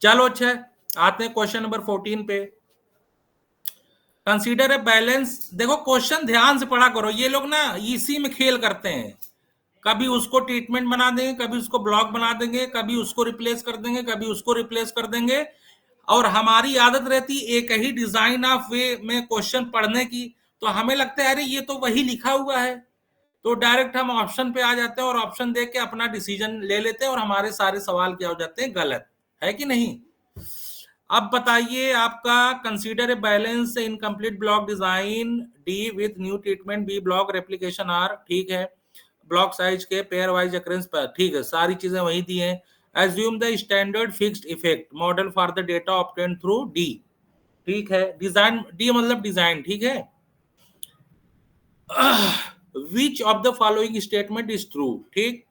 चलो अच्छा, आते हैं क्वेश्चन नंबर 14 पे। Consider a balance. देखो क्वेश्चन ध्यान से पढ़ा करो, ये लोग ना इसी में खेल करते हैं, कभी उसको ट्रीटमेंट बना देंगे, कभी उसको ब्लॉक बना देंगे, कभी उसको रिप्लेस कर देंगे, कभी उसको रिप्लेस कर देंगे। और हमारी आदत रहती एक ही डिजाइन ऑफ वे में क्वेश्चन पढ़ने की, तो हमें लगता है अरे ये तो वही लिखा हुआ है, तो डायरेक्ट हम ऑप्शन पे आ जाते हैं और ऑप्शन देख के अपना डिसीजन ले लेते हैं, और हमारे सारे सवाल क्या हो जाते हैं, गलत, है कि नहीं। अब बताइए आपका, consider a balance incomplete block design D with new treatment B block replication R, ठीक है। ब्लॉक साइज के पेयर वाइज अकरेंस पर, ठीक है, सारी चीजें वही दी हैं। Assume the standard fixed effect model for the data obtain through D, ठीक है। डिजाइन, डी मतलब डिजाइन, ठीक है। Which of the following statement is true, ठीक।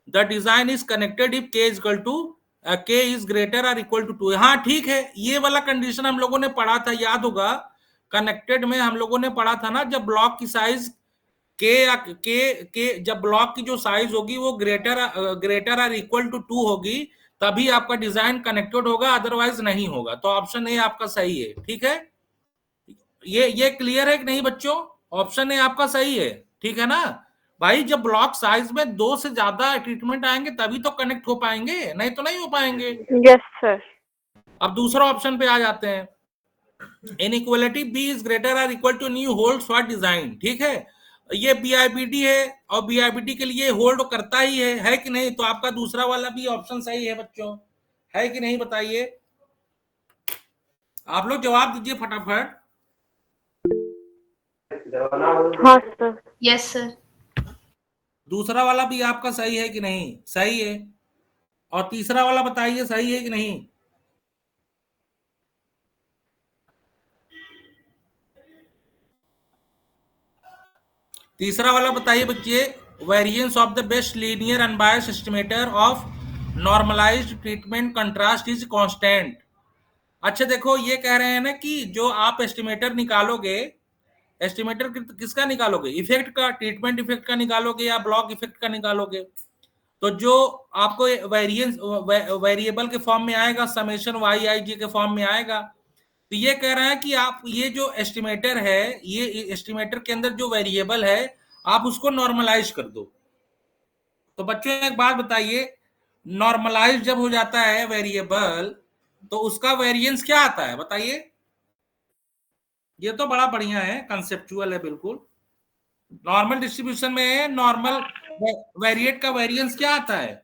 The design is connected if K is equal to के इज ग्रेटर और इक्वल टू 2, हाँ ठीक है, ये वाला कंडीशन हम लोगों ने पढ़ा था, याद होगा। कनेक्टेड में हम लोगों ने पढ़ा था ना, जब ब्लॉक की साइज के जब ब्लॉक की जो साइज होगी वो ग्रेटर और इक्वल टू 2 होगी, तभी आपका डिजाइन कनेक्टेड होगा, अदरवाइज नहीं होगा। तो ऑप्शन ए आपका सही है, ठीक है। ये क्लियर है कि नहीं बच्चों, ऑप्शन ए आपका सही है, ठीक है ना भाई। जब ब्लॉक साइज में 2 से ज्यादा ट्रीटमेंट आएंगे तभी तो कनेक्ट हो पाएंगे, नहीं तो नहीं हो पाएंगे। Yes sir. अब दूसरा ऑप्शन पे आ जाते हैं, इनइक्वालिटी बी इज ग्रेटर और equal to new hold for design, ठीक है। ये BIBD है और BIBD के लिए होल्ड करता ही है कि नहीं। तो आपका दूसरा वाला भी ऑप्शन सही है बच्चों, है कि नहीं, बताइए आप लोग, जवाब दीजिए फटाफट। हाँ सर। यस सर दूसरा वाला भी आपका सही है कि नहीं, सही है। और तीसरा वाला बताइए सही है कि नहीं। तीसरा वाला बताइए बच्चे, variance of the best linear unbiased estimator of normalised treatment contrast is constant. अच्छा देखो, ये कह रहे हैं ना कि जो आप एस्टिमेटर निकालोगे, एस्टिमेटर किसका निकालोगे, इफेक्ट का, ट्रीटमेंट इफेक्ट का निकालोगे या ब्लॉक इफेक्ट का निकालोगे। तो जो आपको वेरिएंस वेरिएबल के फॉर्म में आएगा, समेशन YIG के फॉर्म में आएगा। तो ये कह रहा है कि आप ये जो एस्टिमेटर है, ये एस्टिमेटर के अंदर जो वेरिएबल है आप उसको नॉर्मलाइज कर दो। तो बच्चों एक बात बताइए, नॉर्मलाइज जब हो जाता है वेरिएबल, तो उसका वेरिएंस क्या आता है, बताइए। ये तो बड़ा बढ़िया है, कंसेप्चुअल है बिल्कुल। नॉर्मल डिस्ट्रीब्यूशन में नॉर्मल वेरिएट का वेरिएंस क्या आता है,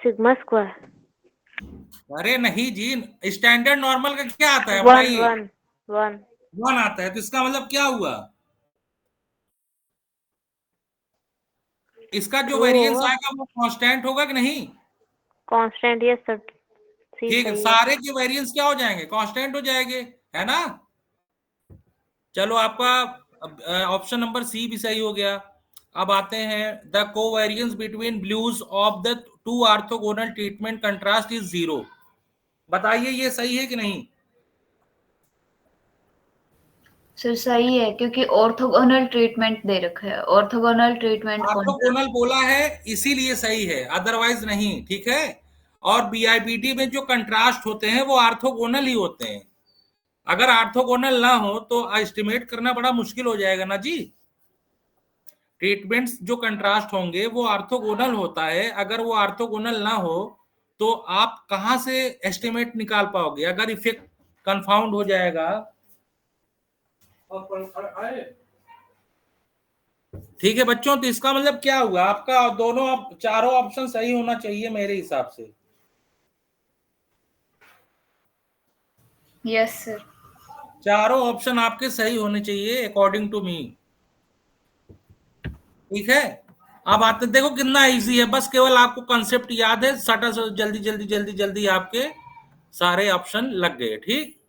सिग्मा स्क्वायर। अरे नहीं जी, स्टैंडर्ड नॉर्मल का क्या आता है, 1 बताइए। 1 1 1 आता है, तो इसका मतलब क्या हुआ, इसका जो वेरिएंस आएगा वो कांस्टेंट होगा कि नहीं। Constant, yes sir. ठीक है, सारे के वेरिएंस क्या हो जाएंगे, कांस्टेंट हो जाएंगे, है ना। चलो आपका ऑप्शन नंबर सी भी सही हो गया। अब आते हैं, the covariance between blues of the two orthogonal treatment contrast is 0। बताइए ये सही है कि नहीं? सर सही है, क्योंकि ऑर्थोगोनल ट्रीटमेंट दे रखा है। ऑर्थोगोनल ट्रीटमेंट कौन सा? ऑर्थोगोनल बोला है इसीलिए सही है, अदरवाइज नहीं, ठीक है। और बीआईबीडी में जो कंट्रास्ट होते हैं वो ऑर्थोगोनल ही होते हैं। अगर ऑर्थोगोनल ना हो तो एस्टिमेट करना बड़ा मुश्किल हो जाएगा ना जी। ट्रीटमेंट्स जो कंट्रास्ट होंगे वो ऑर्थोगोनल होता है, अगर वो ऑर्थोगोनल ना हो तो आप कहां से एस्टिमेट निकाल पाओगे? अगर इफेक्ट कंफाउंड हो जाएगा। ठीक है बच्चों, तो इसका मतलब क्या हुआ? आपका दोनों चारों ऑप्शन सही होना चाहिए मेरे हिसाब से। Yes sir. चारों ऑप्शन आपके सही होने चाहिए अकॉर्डिंग टू मी। ठीक है, अब आते देखो कितना इजी है, बस केवल आपको कंसेप्ट याद है, सटा जल्दी जल्दी जल्दी जल्दी आपके सारे ऑप्शन लग गए। ठीक,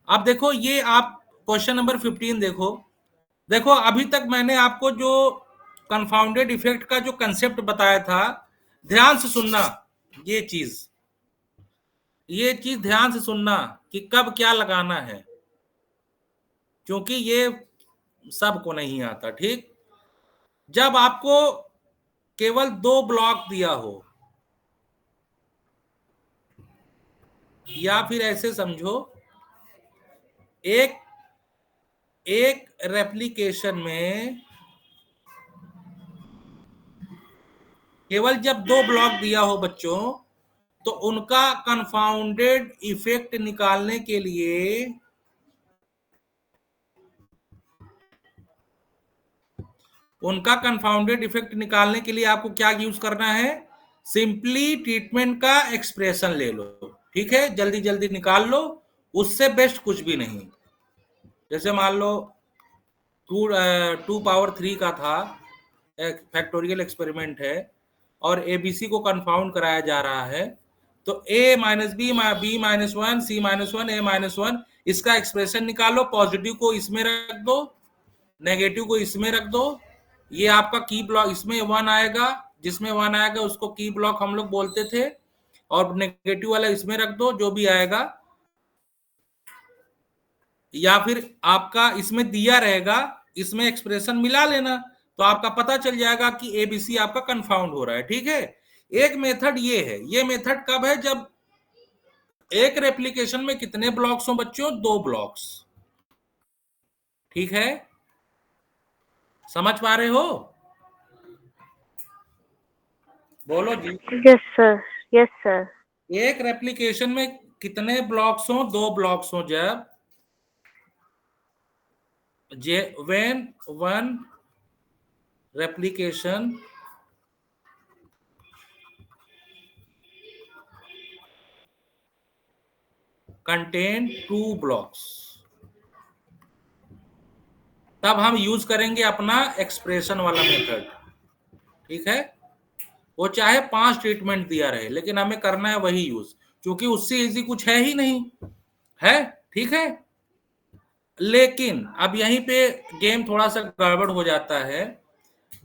अब देखो ये आप क्वेश्चन नंबर 15 देखो। देखो अभी तक मैंने आपको जो कंफाउंडेड इफेक्ट का जो कंसेप्ट बताया था, ध्यान से सुनना, ये चीज ध्यान से सुनना कि कब क्या लगाना है, क्योंकि ये सबको नहीं आता। ठीक, जब आपको केवल 2 ब्लॉक दिया हो, या फिर ऐसे समझो, एक एक रेप्लिकेशन में केवल जब 2 ब्लॉक दिया हो बच्चों, तो उनका कंफाउंडेड इफेक्ट निकालने के लिए आपको क्या यूज करना है? सिंपली ट्रीटमेंट का एक्सप्रेशन ले लो। ठीक है, जल्दी जल्दी निकाल लो, उससे बेस्ट कुछ भी नहीं। जैसे मान लो 2 पावर 3 का था, एक फैक्टोरियल एक्सपेरिमेंट है और एबीसी को कंफाउंड कराया जा रहा है, तो a minus B minus 1 c minus 1 a minus 1, इसका एक्सप्रेशन निकालो। पॉजिटिव को इसमें रख दो, नेगेटिव को इसमें रख दो। ये आपका की ब्लॉक, इसमें 1 आएगा, जिसमें 1 आएगा उसको की ब्लॉक हम लोग बोलते थे, और नेगेटिव वाला इसमें रख दो, जो भी आएगा। या फिर आपका इसमें दिया रहेगा, इसमें एक्सप्रेशन मिला लेना, तो आपका पता चल जाएगा कि एबीसी आपका कंफाउंड हो रहा है। ठीक है, एक मेथड ये है। ये मेथड कब है? जब एक रेप्लिकेशन में कितने ब्लॉक्स हो बच्चों? 2 ब्लॉक्स। ठीक है, समझ पा रहे हो? बोलो जी। Yes sir, yes sir. एक रेप्लिकेशन में कितने ब्लॉक्स हो? 2 ब्लॉक्स हो। जब when one replication contain 2 blocks, तब हम यूज करेंगे अपना एक्सप्रेशन वाला मेथड। ठीक है, वो चाहे 5 ट्रीटमेंट दिया रहे, लेकिन हमें करना है वही यूज, क्योंकि उससे इजी कुछ है ही नहीं है। ठीक है, लेकिन अब यहीं पे गेम थोड़ा सा गड़बड़ हो जाता है।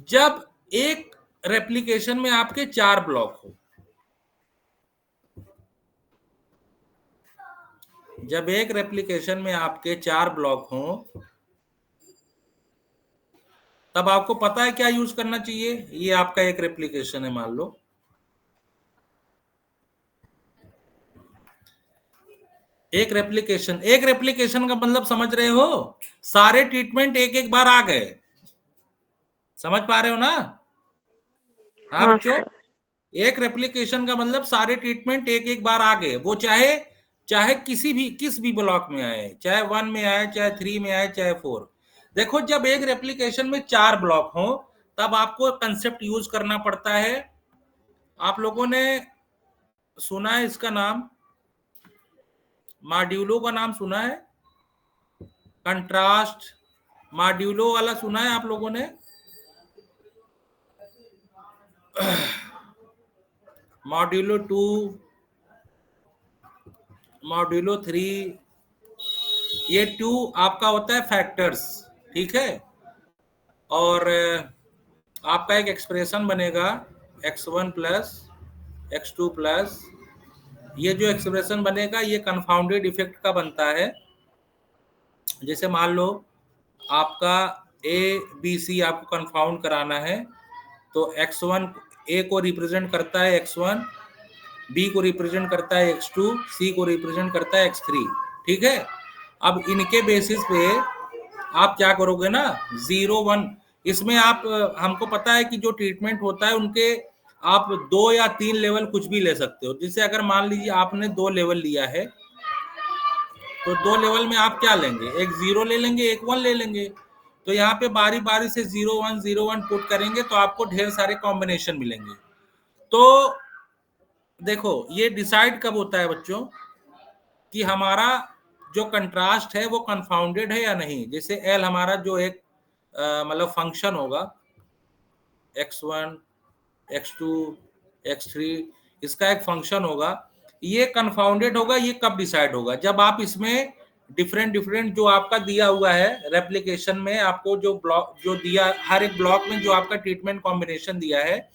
जब एक रेप्लिकेशन में आपके 4 ब्लॉक हो, जब एक रेप्लिकेशन में आपके 4 ब्लॉक हो, तब आपको पता है क्या यूज करना चाहिए? ये आपका एक रेप्लिकेशन है, मान लो एक रेप्लिकेशन का मतलब समझ रहे हो? सारे ट्रीटमेंट एक एक बार आ गए। समझ पा रहे हो ना? हाँ हाँ बच्चों, सर। एक रेप्लिकेशन का मतलब सारे ट्रीटमेंट एक एक बार आ गए, वो चाहे चाहे किस भी ब्लॉक में आए, चाहे 1 में आए, चाहे 3 में आए, चाहे 4। देखो जब एक रेप्लिकेशन में 4 ब्लॉक हो, तब आपको कंसेप्ट यूज करना पड़ता है। आप लोगों ने सुना है इसका नाम, मॉड्यूलो का नाम सुना है? कंट्रास्ट मॉड्यूलो वाला सुना है आप लोगों ने? मॉड्यूलो 2, मॉड्यूलो 3, ये 2 आपका होता है फैक्टर्स। ठीक है, और आपका एक एक्सप्रेशन बनेगा x1 प्लस x2 प्लस, ये जो एक्सप्रेशन बनेगा ये कंफाउंडेड इफेक्ट का बनता है। जैसे मान लो आपका ए बी सी आपको कंफाउंड कराना है, तो x1 ए को रिप्रेजेंट करता है x1, बी को रिप्रेजेंट करता है x2, सी को रिप्रेजेंट करता है x3। ठीक है, अब इनके बेसिस पे आप क्या करोगे ना, 0 1, इसमें आप हमको पता है कि जो ट्रीटमेंट होता है उनके आप 2 या 3 लेवल कुछ भी ले सकते हो। जैसे अगर मान लीजिए आपने 2 लेवल लिया है, तो 2 लेवल में आप क्या लेंगे, एक 0 ले लेंगे, एक 1 ले लेंगे। तो यहाँ पे बारी बारी से 0 1 पुट करेंगे तो आपको ढेर सारे कॉम्बिनेशन मिलेंगे। तो देखो ये डिसाइड कब होता है बच्चों कि हमारा जो कंट्रास्ट है वो कंफाउंडेड है या नहीं। जैसे एल हमारा जो एक मतलब फंक्शन होगा x1 x2 x3, इसका एक फंक्शन होगा, ये कंफाउंडेड होगा। ये कब डिसाइड होगा, जब आप इसमें डिफरेंट डिफरेंट जो आपका दिया हुआ है रेप्लिकेशन में, आपको जो ब्लॉक जो दिया, हर एक ब्लॉक में जो आपका ट्रीटमेंट कॉम्बिनेशन दिया है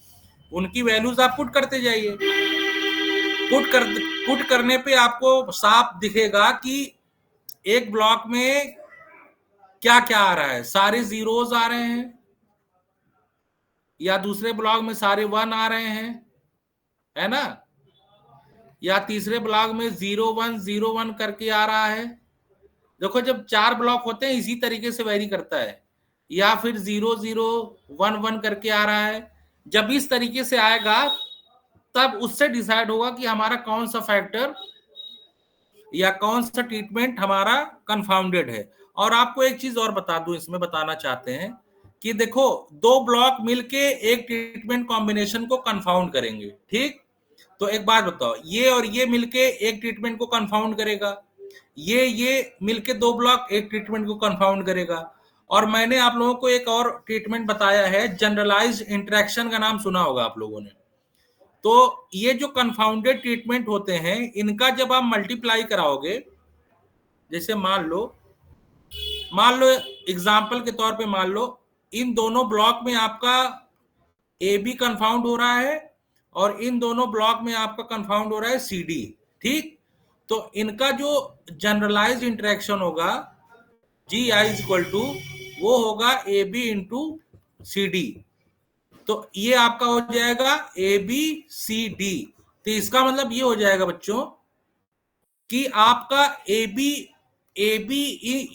उनकी वैल्यूज आप पुट करते जाइए। पुट करने पे आपको साफ दिखेगा कि एक ब्लॉक में क्या क्या आ रहा है, सारे जीरोज आ रहे हैं या दूसरे ब्लॉक में सारे 1 आ रहे हैं, है ना, या तीसरे ब्लॉक में 0 1 करके आ रहा है। देखो जब 4 ब्लॉक होते हैं इसी तरीके से वेरी करता है, या फिर 0 0 1 1 करके आ रहा है। जब इस तरीके से आएगा तब उससे डिसाइड होगा कि हमारा कौन सा फैक्टर या कौन सा ट्रीटमेंट हमारा कंफाउंडेड है। और आपको एक चीज और बता दूं, इसमें बताना चाहते हैं कि देखो 2 ब्लॉक मिलके एक ट्रीटमेंट कॉम्बिनेशन को कंफाउंड करेंगे। ठीक, तो एक बात बताओ, ये और ये मिलके एक ट्रीटमेंट को कंफाउंड करेगा, ये मिलके 2 ब्लॉक एक ट्रीटमेंट को कंफाउंड करेगा। और मैंने आप लोगों को एक और ट्रीटमेंट बताया है, जनरलाइज्ड इंटरेक्शन का नाम सुना होगा आप लोगों ने। तो ये जो कंफाउंडेड ट्रीटमेंट होते हैं इनका जब आप मल्टीप्लाई कराओगे, जैसे मान लो एग्जांपल के तौर पे मान लो इन दोनों ब्लॉक में आपका ए बी कंफाउंड हो रहा है और इन दोनों ब्लॉक में आपका कंफाउंड हो रहा है सी डी। ठीक, तो इनका जो जनरलाइज्ड इंटरेक्शन होगा जी आई इक्वल टू वो होगा a b into c d. तो ये आपका हो जाएगा ए बी सी डी। तो इसका मतलब ये हो जाएगा बच्चों कि आपका ए बी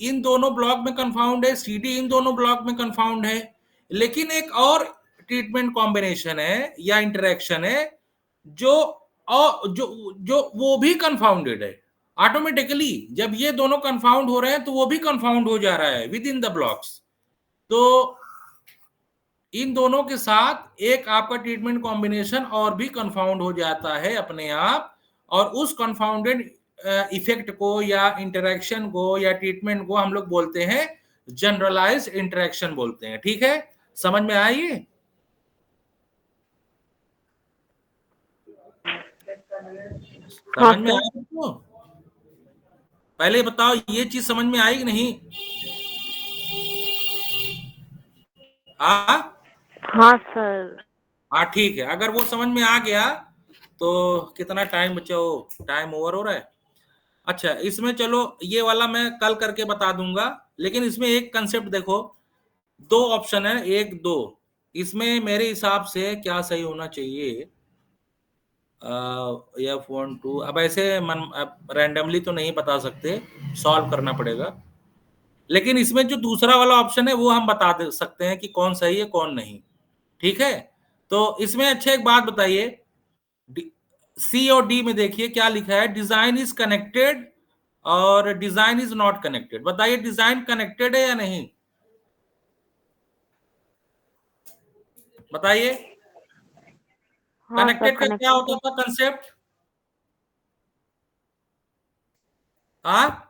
इन दोनों ब्लॉक में कंफाउंड है, सी डी इन दोनों ब्लॉक में कंफाउंड है, लेकिन एक और ट्रीटमेंट कॉम्बिनेशन है या इंटरेक्शन है जो जो वो भी कंफाउंडेड है। ऑटोमेटिकली जब ये दोनों कंफाउंड हो रहे हैं तो वो भी कंफाउंड हो जा रहा है विद इन द ब्लॉक्स। तो इन दोनों के साथ एक आपका ट्रीटमेंट कॉम्बिनेशन और भी कंफाउंड हो जाता है अपने आप, और उस कंफाउंडेड इफेक्ट को या इंटरेक्शन को या ट्रीटमेंट को हम लोग बोलते हैं जनरलाइज्ड इंटरेक्शन बोलते हैं। ठीक है, समझ में आई? हाँ समझ में सर। आई तुमको? पहले बताओ ये चीज समझ में आई कि नहीं? हाँ हाँ सर। हाँ ठीक है, अगर वो समझ में आ गया तो कितना टाइम बचा हो, टाइम ओवर हो रहा है। अच्छा, इसमें चलो ये वाला मैं कल करके बता दूंगा, लेकिन इसमें एक कंसेप्ट देखो, 2 ऑप्शन है, 1 2, इसमें मेरे हिसाब से क्या सही होना चाहिए, F1 2, अब ऐसे मन रैंडमली तो नहीं बता सकते, सॉल्व करना पड़ेगा। लेकिन इसमें जो दूसरा वाला ऑप्शन है वो हम बता दे सकते हैं कि कौन सही है कौन नहीं। ठीक है, तो इसमें अच्छा एक बात बताइए, सी और डी में देखिए क्या लिखा है, डिजाइन इज कनेक्टेड और डिजाइन इज नॉट कनेक्टेड। बताइए डिजाइन कनेक्टेड है या नहीं, बताइए। हाँ सर, कनेक्टेड का क्या कनेक्टेड होता है। था कंसेप्ट? हाँ,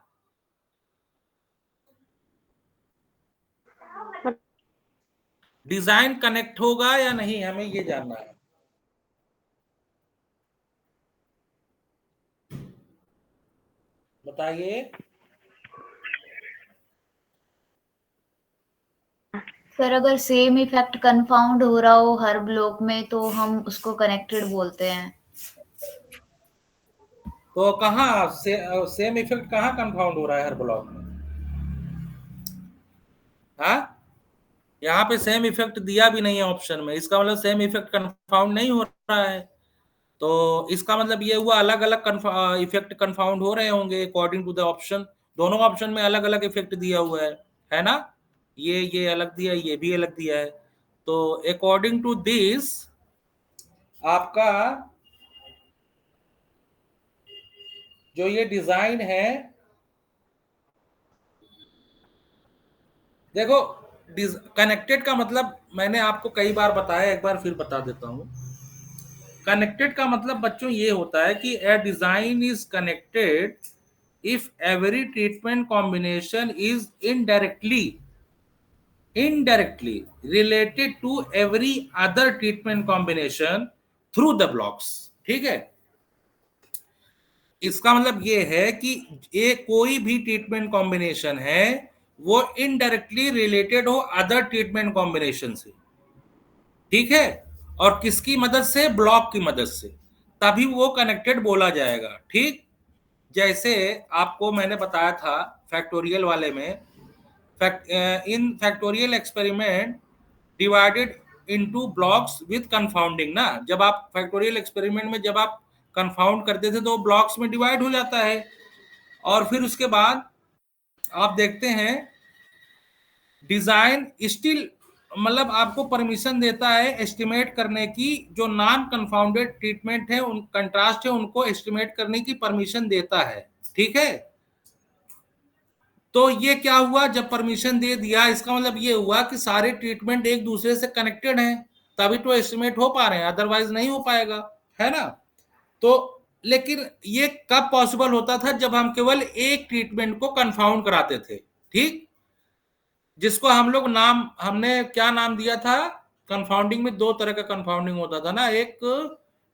डिजाइन कनेक्ट होगा या नहीं, हमें ये जानना है। बताइए। सर अगर सेम इफेक्ट कंफाउंड हो रहा हो हर ब्लॉक में तो हम उसको कनेक्टेड बोलते हैं। तो कहाँ सेम इफेक्ट कहाँ कंपाउंड हो रहा है हर ब्लॉक में? हाँ, यहाँ पे सेम इफेक्ट दिया भी नहीं है ऑप्शन में, इसका मतलब सेम इफेक्ट कंपाउंड नहीं हो रहा है। तो इसका मतलब ये हुआ अलग अलग इफेक्ट कंपाउंड हो रहे होंगे अकॉर्डिंग टू द ऑप्शन। दोनों ऑप्शन में अलग अलग इफेक्ट दिया हुआ है ना? ये अलग दिया है, ये भी अलग दिया है। तो अकॉर्डिंग टू दिस आपका जो ये डिजाइन है, देखो कनेक्टेड का मतलब मैंने आपको कई बार बताया, एक बार फिर बता देता हूं। कनेक्टेड का मतलब बच्चों ये होता है कि a design is connected if every treatment combination is indirectly related to every other treatment combination through the blocks। ठीक है, इसका मतलब ये है कि ये कोई भी ट्रीटमेंट कॉम्बिनेशन है वो इनडायरेक्टली रिलेटेड हो अदर ट्रीटमेंट कॉम्बिनेशन से। ठीक है, और किसकी मदद से? ब्लॉक की मदद से, तभी वो कनेक्टेड बोला जाएगा। ठीक, जैसे आपको मैंने बताया था फैक्टोरियल वाले में, इन factorial experiment divided into blocks with confounding ना। जब आप फैक्टोरियल एक्सपेरिमेंट में जब आप कंफाउंड करते थे तो ब्लॉक्स में डिवाइड हो जाता है, और फिर उसके बाद आप देखते हैं डिजाइन स्टिल मतलब आपको परमिशन देता है एस्टिमेट करने की, जो नॉन कंफाउंडेड ट्रीटमेंट है उन कंट्रास्ट है उनको एस्टिमेट करने की परमिशन देता है। ठीक है, तो ये क्या हुआ, जब परमिशन दे दिया इसका मतलब ये हुआ कि सारे ट्रीटमेंट एक दूसरे से कनेक्टेड हैं, तभी तो एस्टिमेट हो पा रहे हैं, अदरवाइज नहीं हो पाएगा, है ना? तो लेकिन ये कब पॉसिबल होता था? जब हम केवल एक ट्रीटमेंट को कंफाउंड कराते थे। ठीक, जिसको हम लोग नाम, हमने क्या नाम दिया था? कंफाउंडिंग में दो तरह का कंफाउंडिंग होता था ना, एक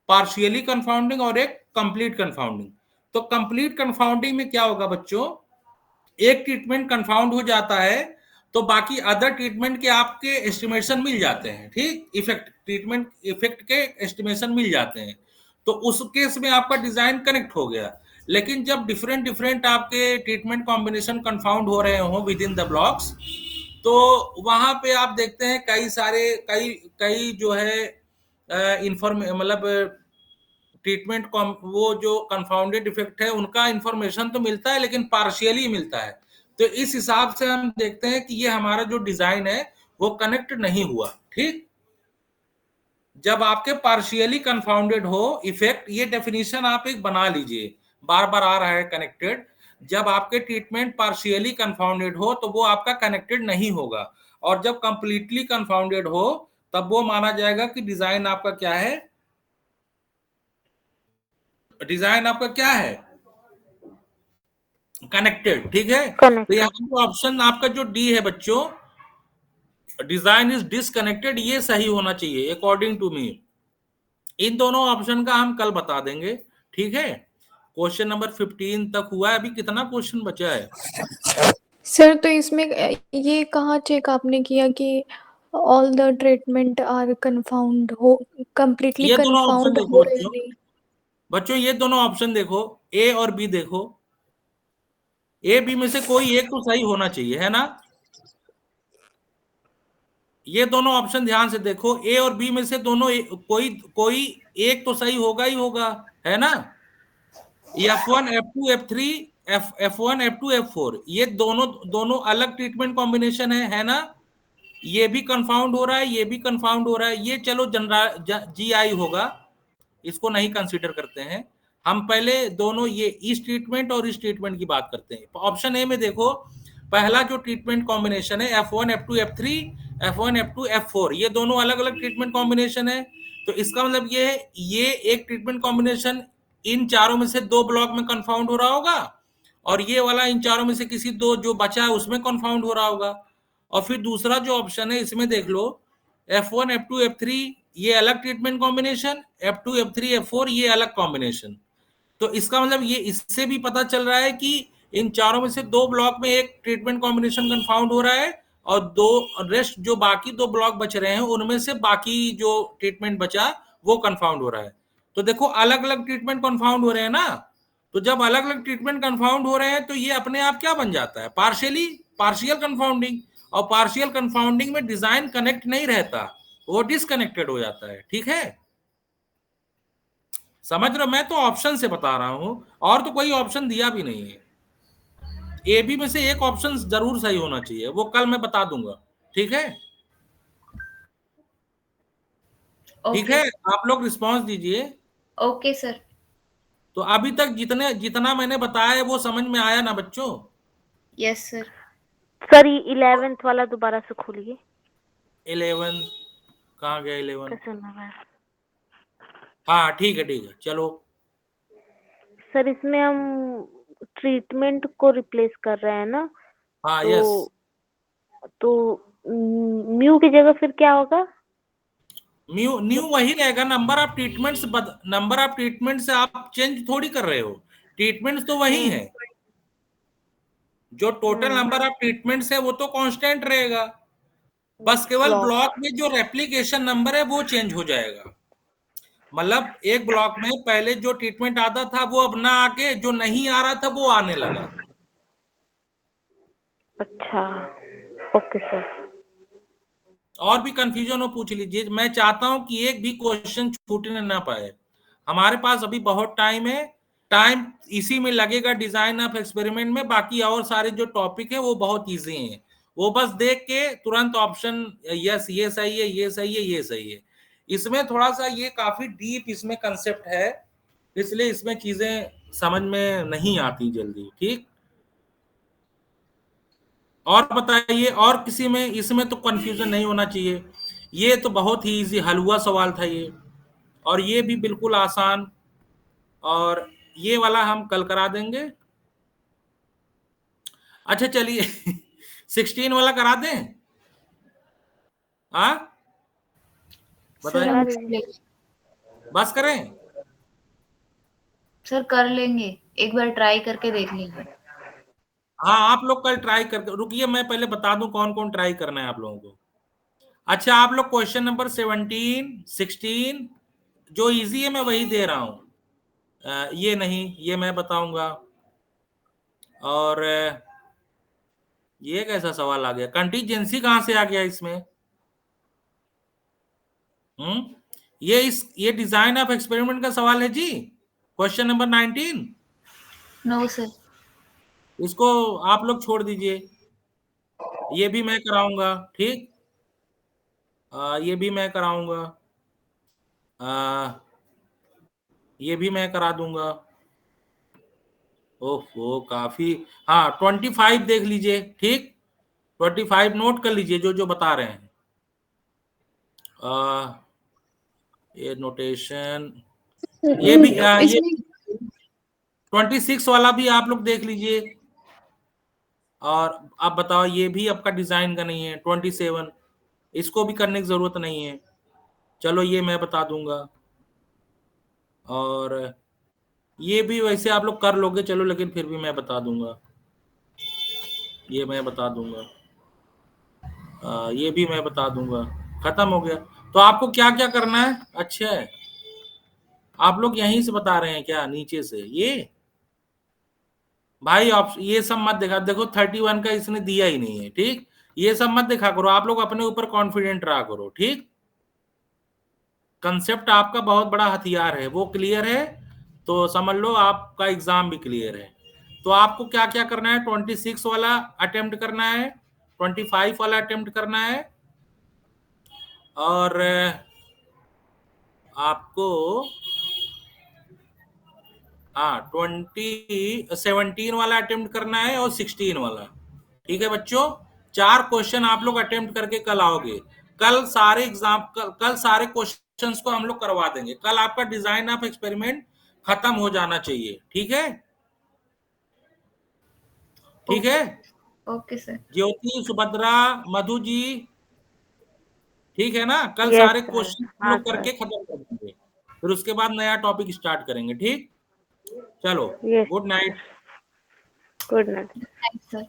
पार्शियली कंफाउंडिंग और एक कंप्लीट कंफाउंडिंग। तो कंप्लीट कंफाउंडिंग में क्या होगा बच्चों, एक ट्रीटमेंट कंफाउंड हो जाता है तो बाकी अदर ट्रीटमेंट के आपके एस्टिमेशन मिल जाते हैं। ठीक, इफेक्ट ट्रीटमेंट इफेक्ट के एस्टिमेशन मिल जाते हैं, तो उस केस में आपका डिजाइन कनेक्ट हो गया। लेकिन जब डिफरेंट डिफरेंट आपके ट्रीटमेंट कॉम्बिनेशन कंफाउंड हो रहे हो विद इन द ब्लॉक्स, तो वहां पे आप देखते हैं कई सारे कई जो है मतलब ट्रीटमेंट वो जो कंफाउंडेड इफेक्ट है उनका इंफॉर्मेशन तो मिलता है लेकिन पार्शियली मिलता है। तो इस हिसाब से हम देखते हैं कि ये हमारा जो डिजाइन है वो कनेक्ट नहीं हुआ। ठीक, जब आपके पार्शियली कंफाउंडेड हो इफेक्ट, ये डेफिनेशन आप एक बना लीजिए, बार बार आ रहा है कनेक्टेड। जब आपके ट्रीटमेंट पार्शियली कंफाउंडेड हो तो वो आपका कनेक्टेड नहीं होगा, और जब कंप्लीटली कंफाउंडेड हो तब वो माना जाएगा कि डिजाइन आपका क्या है, डिजाइन आपका क्या है, कनेक्टेड। ठीक है, तो यहाँ पर ऑप्शन आपका जो डी है बच्चों, डिजाइन इज डिसकनेक्टेड, ये सही होना चाहिए अकॉर्डिंग टू मी। इन दोनों ऑप्शन का हम कल बता देंगे। ठीक है, क्वेश्चन नंबर 15 तक हुआ है, अभी कितना क्वेश्चन बचा है? सर तो इसमें ये कहाँ चेक आपने किया कि all the treatment are confound हो, कंप्लीटली ये दोनों ऑप्शन कंफाउंड देखो हो रहे बच्चों, नहीं? बच्चों ये दोनों ऑप्शन देखो, ए और बी देखो, ए बी में से कोई एक तो सही होना चाहिए, है ना? ये दोनों ऑप्शन ध्यान से देखो, ए और बी में से दोनों कोई कोई एक तो सही होगा ही होगा, है ना? F1 F2 F3 F1 F2 F4 ये दोनों अलग ट्रीटमेंट कॉम्बिनेशन है ना? ये भी कंफाउंड हो रहा है, ये भी कंफाउंड हो रहा है, ये चलो GI होगा, इसको नहीं कंसीडर करते हैं हम। पहले दोनों ये इस ट्रीटमेंट और इस ट्रीटमेंट की बात करते हैं। ऑप्शन ए में देखो, पहला जो ट्रीटमेंट कॉम्बिनेशन है F1 F2 F3 F1 F2 F4, ये दोनों अलग अलग ट्रीटमेंट कॉम्बिनेशन है। तो इसका मतलब ये है, ये एक ट्रीटमेंट कॉम्बिनेशन इन चारों में से दो ब्लॉक में कंफाउंड हो रहा होगा, और ये वाला इन चारों में से किसी दो जो बचा है उसमें कंफाउंड हो रहा होगा। और फिर दूसरा जो ऑप्शन है इसमें देख लो, F1 F2 F3 ये अलग treatment combination, F2 F3 F4 ये अलग कॉम्बिनेशन। तो इसका मतलब ये इससे भी पता चल रहा है कि इन चारों में से दो ब्लॉक में एक ट्रीटमेंट कॉम्बिनेशन कंफाउंड हो रहा है, और दो रेस्ट जो बाकी 2 ब्लॉक बच रहे हैं उनमें से बाकी जो ट्रीटमेंट बचा वो कंफाउंड हो रहा है। तो देखो अलग अलग ट्रीटमेंट कंफाउंड हो रहे हैं ना, तो जब अलग अलग ट्रीटमेंट कंफाउंड हो रहे हैं तो ये अपने आप क्या बन जाता है, पार्शियल कंफाउंडिंग। और पार्शियल कंफाउंडिंग में डिजाइन कनेक्ट नहीं रहता, वो डिसकनेक्टेड हो जाता है। ठीक है, समझ रहे हो? मैं तो ऑप्शन से बता रहा हूं, और तो कोई ऑप्शन दिया भी नहीं है। ए बी में से एक ऑप्शन जरूर सही होना चाहिए, वो कल मैं बता दूंगा। ठीक है, ठीक है, आप लोग रिस्पांस दीजिए। Okay sir. तो अभी तक जितना मैंने बताया है वो समझ में आया ना बच्चों? Yes sir. सर ये 11th वाला दोबारा से खोलिए। 11 कहाँ गया 11? Question number. हाँ ठीक है चलो। सर इसमें हम ट्रीटमेंट को रिप्लेस कर रहे हैं ना, हाँ तो यस, म्यू की जगह फिर क्या होगा? न्यू वही रहेगा। नंबर ऑफ ट्रीटमेंट्स आप चेंज थोड़ी कर रहे हो, ट्रीटमेंट्स तो वही है। जो टोटल नंबर ऑफ ट्रीटमेंट्स है वो तो कांस्टेंट रहेगा, बस केवल ब्लॉक में जो रेप्लिकेशन नंबर है वो चेंज हो जाएगा। मतलब एक ब्लॉक में पहले जो ट्रीटमेंट आता था वो अब ना आके जो नहीं आ रहा था वो आने लगा। अच्छा, ओके सर। और भी कंफ्यूजन हो पूछ लीजिए, मैं चाहता हूं कि एक भी क्वेश्चन छूटने ना पाए। हमारे पास अभी बहुत टाइम है, टाइम इसी में लगेगा डिजाइन ऑफ एक्सपेरिमेंट में। बाकी और सारे जो टॉपिक है वो बहुत इजी हैं, वो बस देख के तुरंत ऑप्शन यस ये सही है, ये सही है, ये सही है। इसमें थोड़ा सा ये काफी डीप इसमें कंसेप्ट है, इसलिए इसमें चीजें समझ में नहीं आती जल्दी। ठीक, और बताइए, और किसी में इसमें तो कंफ्यूजन नहीं होना चाहिए। ये तो बहुत ही इजी हलवा सवाल था ये, और ये भी बिल्कुल आसान, और ये वाला हम कल करा देंगे। अच्छा चलिए 16 वाला करा दें? हाँ सर बताइए, बस करें? सर कर लेंगे, एक बार ट्राई करके देख लेंगे। हाँ आप लोग कल ट्राई करके, रुकिए मैं पहले बता दूं कौन कौन ट्राई करना है आप लोगों को। अच्छा आप लोग क्वेश्चन नंबर 17 16 जो इजी है मैं वही दे रहा हूं, ये नहीं, ये मैं बताऊंगा। और ये कैसा सवाल आ गया, कंटीजेंसी कहां से आ गया इसमें? ये डिजाइन ऑफ एक्सपेरिमेंट का सवाल है जी, क्वेश्चन नंबर 19। No sir. इसको आप लोग छोड़ दीजिए, ये भी मैं कराऊंगा। ठीक, ये भी मैं कराऊंगा, ये भी मैं करा दूंगा। ओहो काफी, हाँ 25 देख लीजिए। ठीक, 25 नोट कर लीजिए जो जो बता रहे हैं। ये नोटेशन, ये भी ये 26 वाला भी आप लोग देख लीजिए। और आप बताओ, ये भी आपका डिजाइन का नहीं है। 27 इसको भी करने की जरूरत नहीं है, चलो ये मैं बता दूंगा। और ये भी वैसे आप लोग कर लोगे चलो, लेकिन फिर भी मैं बता दूंगा, ये मैं बता दूंगा, ये भी मैं बता दूंगा। खत्म हो गया। तो आपको क्या क्या करना है? अच्छा है, आप लोग यहीं से बता रहे हैं क्या, नीचे से? ये भाई आप ये सब मत दिखा, देखो 31 का इसने दिया ही नहीं है। ठीक, ये सब मत दिखा करो, आप लोग अपने ऊपर कॉन्फिडेंट रहा करो। ठीक, कंसेप्ट आपका बहुत बड़ा हथियार है, वो क्लियर है तो समझ लो आपका एग्जाम भी क्लियर है। तो आपको क्या क्या करना है, 26 वाला अटेम्प्ट करना है, 25 वाला अटेम्प्ट करना है, और आपको 17 वाला अटेम्प्ट करना है, और 16 वाला। ठीक है बच्चों, 4 क्वेश्चन आप लोग अटेम्प्ट करके कल आओगे। कल सारे क्वेश्चंस को हम लोग करवा देंगे। कल आपका डिजाइन ऑफ एक्सपेरिमेंट खत्म हो जाना चाहिए। ठीक है, ठीक है। Okay sir. ज्योति, सुभद्रा, मधु जी, ठीक है ना? कल यस सारे सर। क्वेश्चन हम हाँ लोग सर। करके खत्म कर देंगे, फिर उसके बाद नया टॉपिक स्टार्ट करेंगे। ठीक, चलो yes good night. Good night. Thanks sir.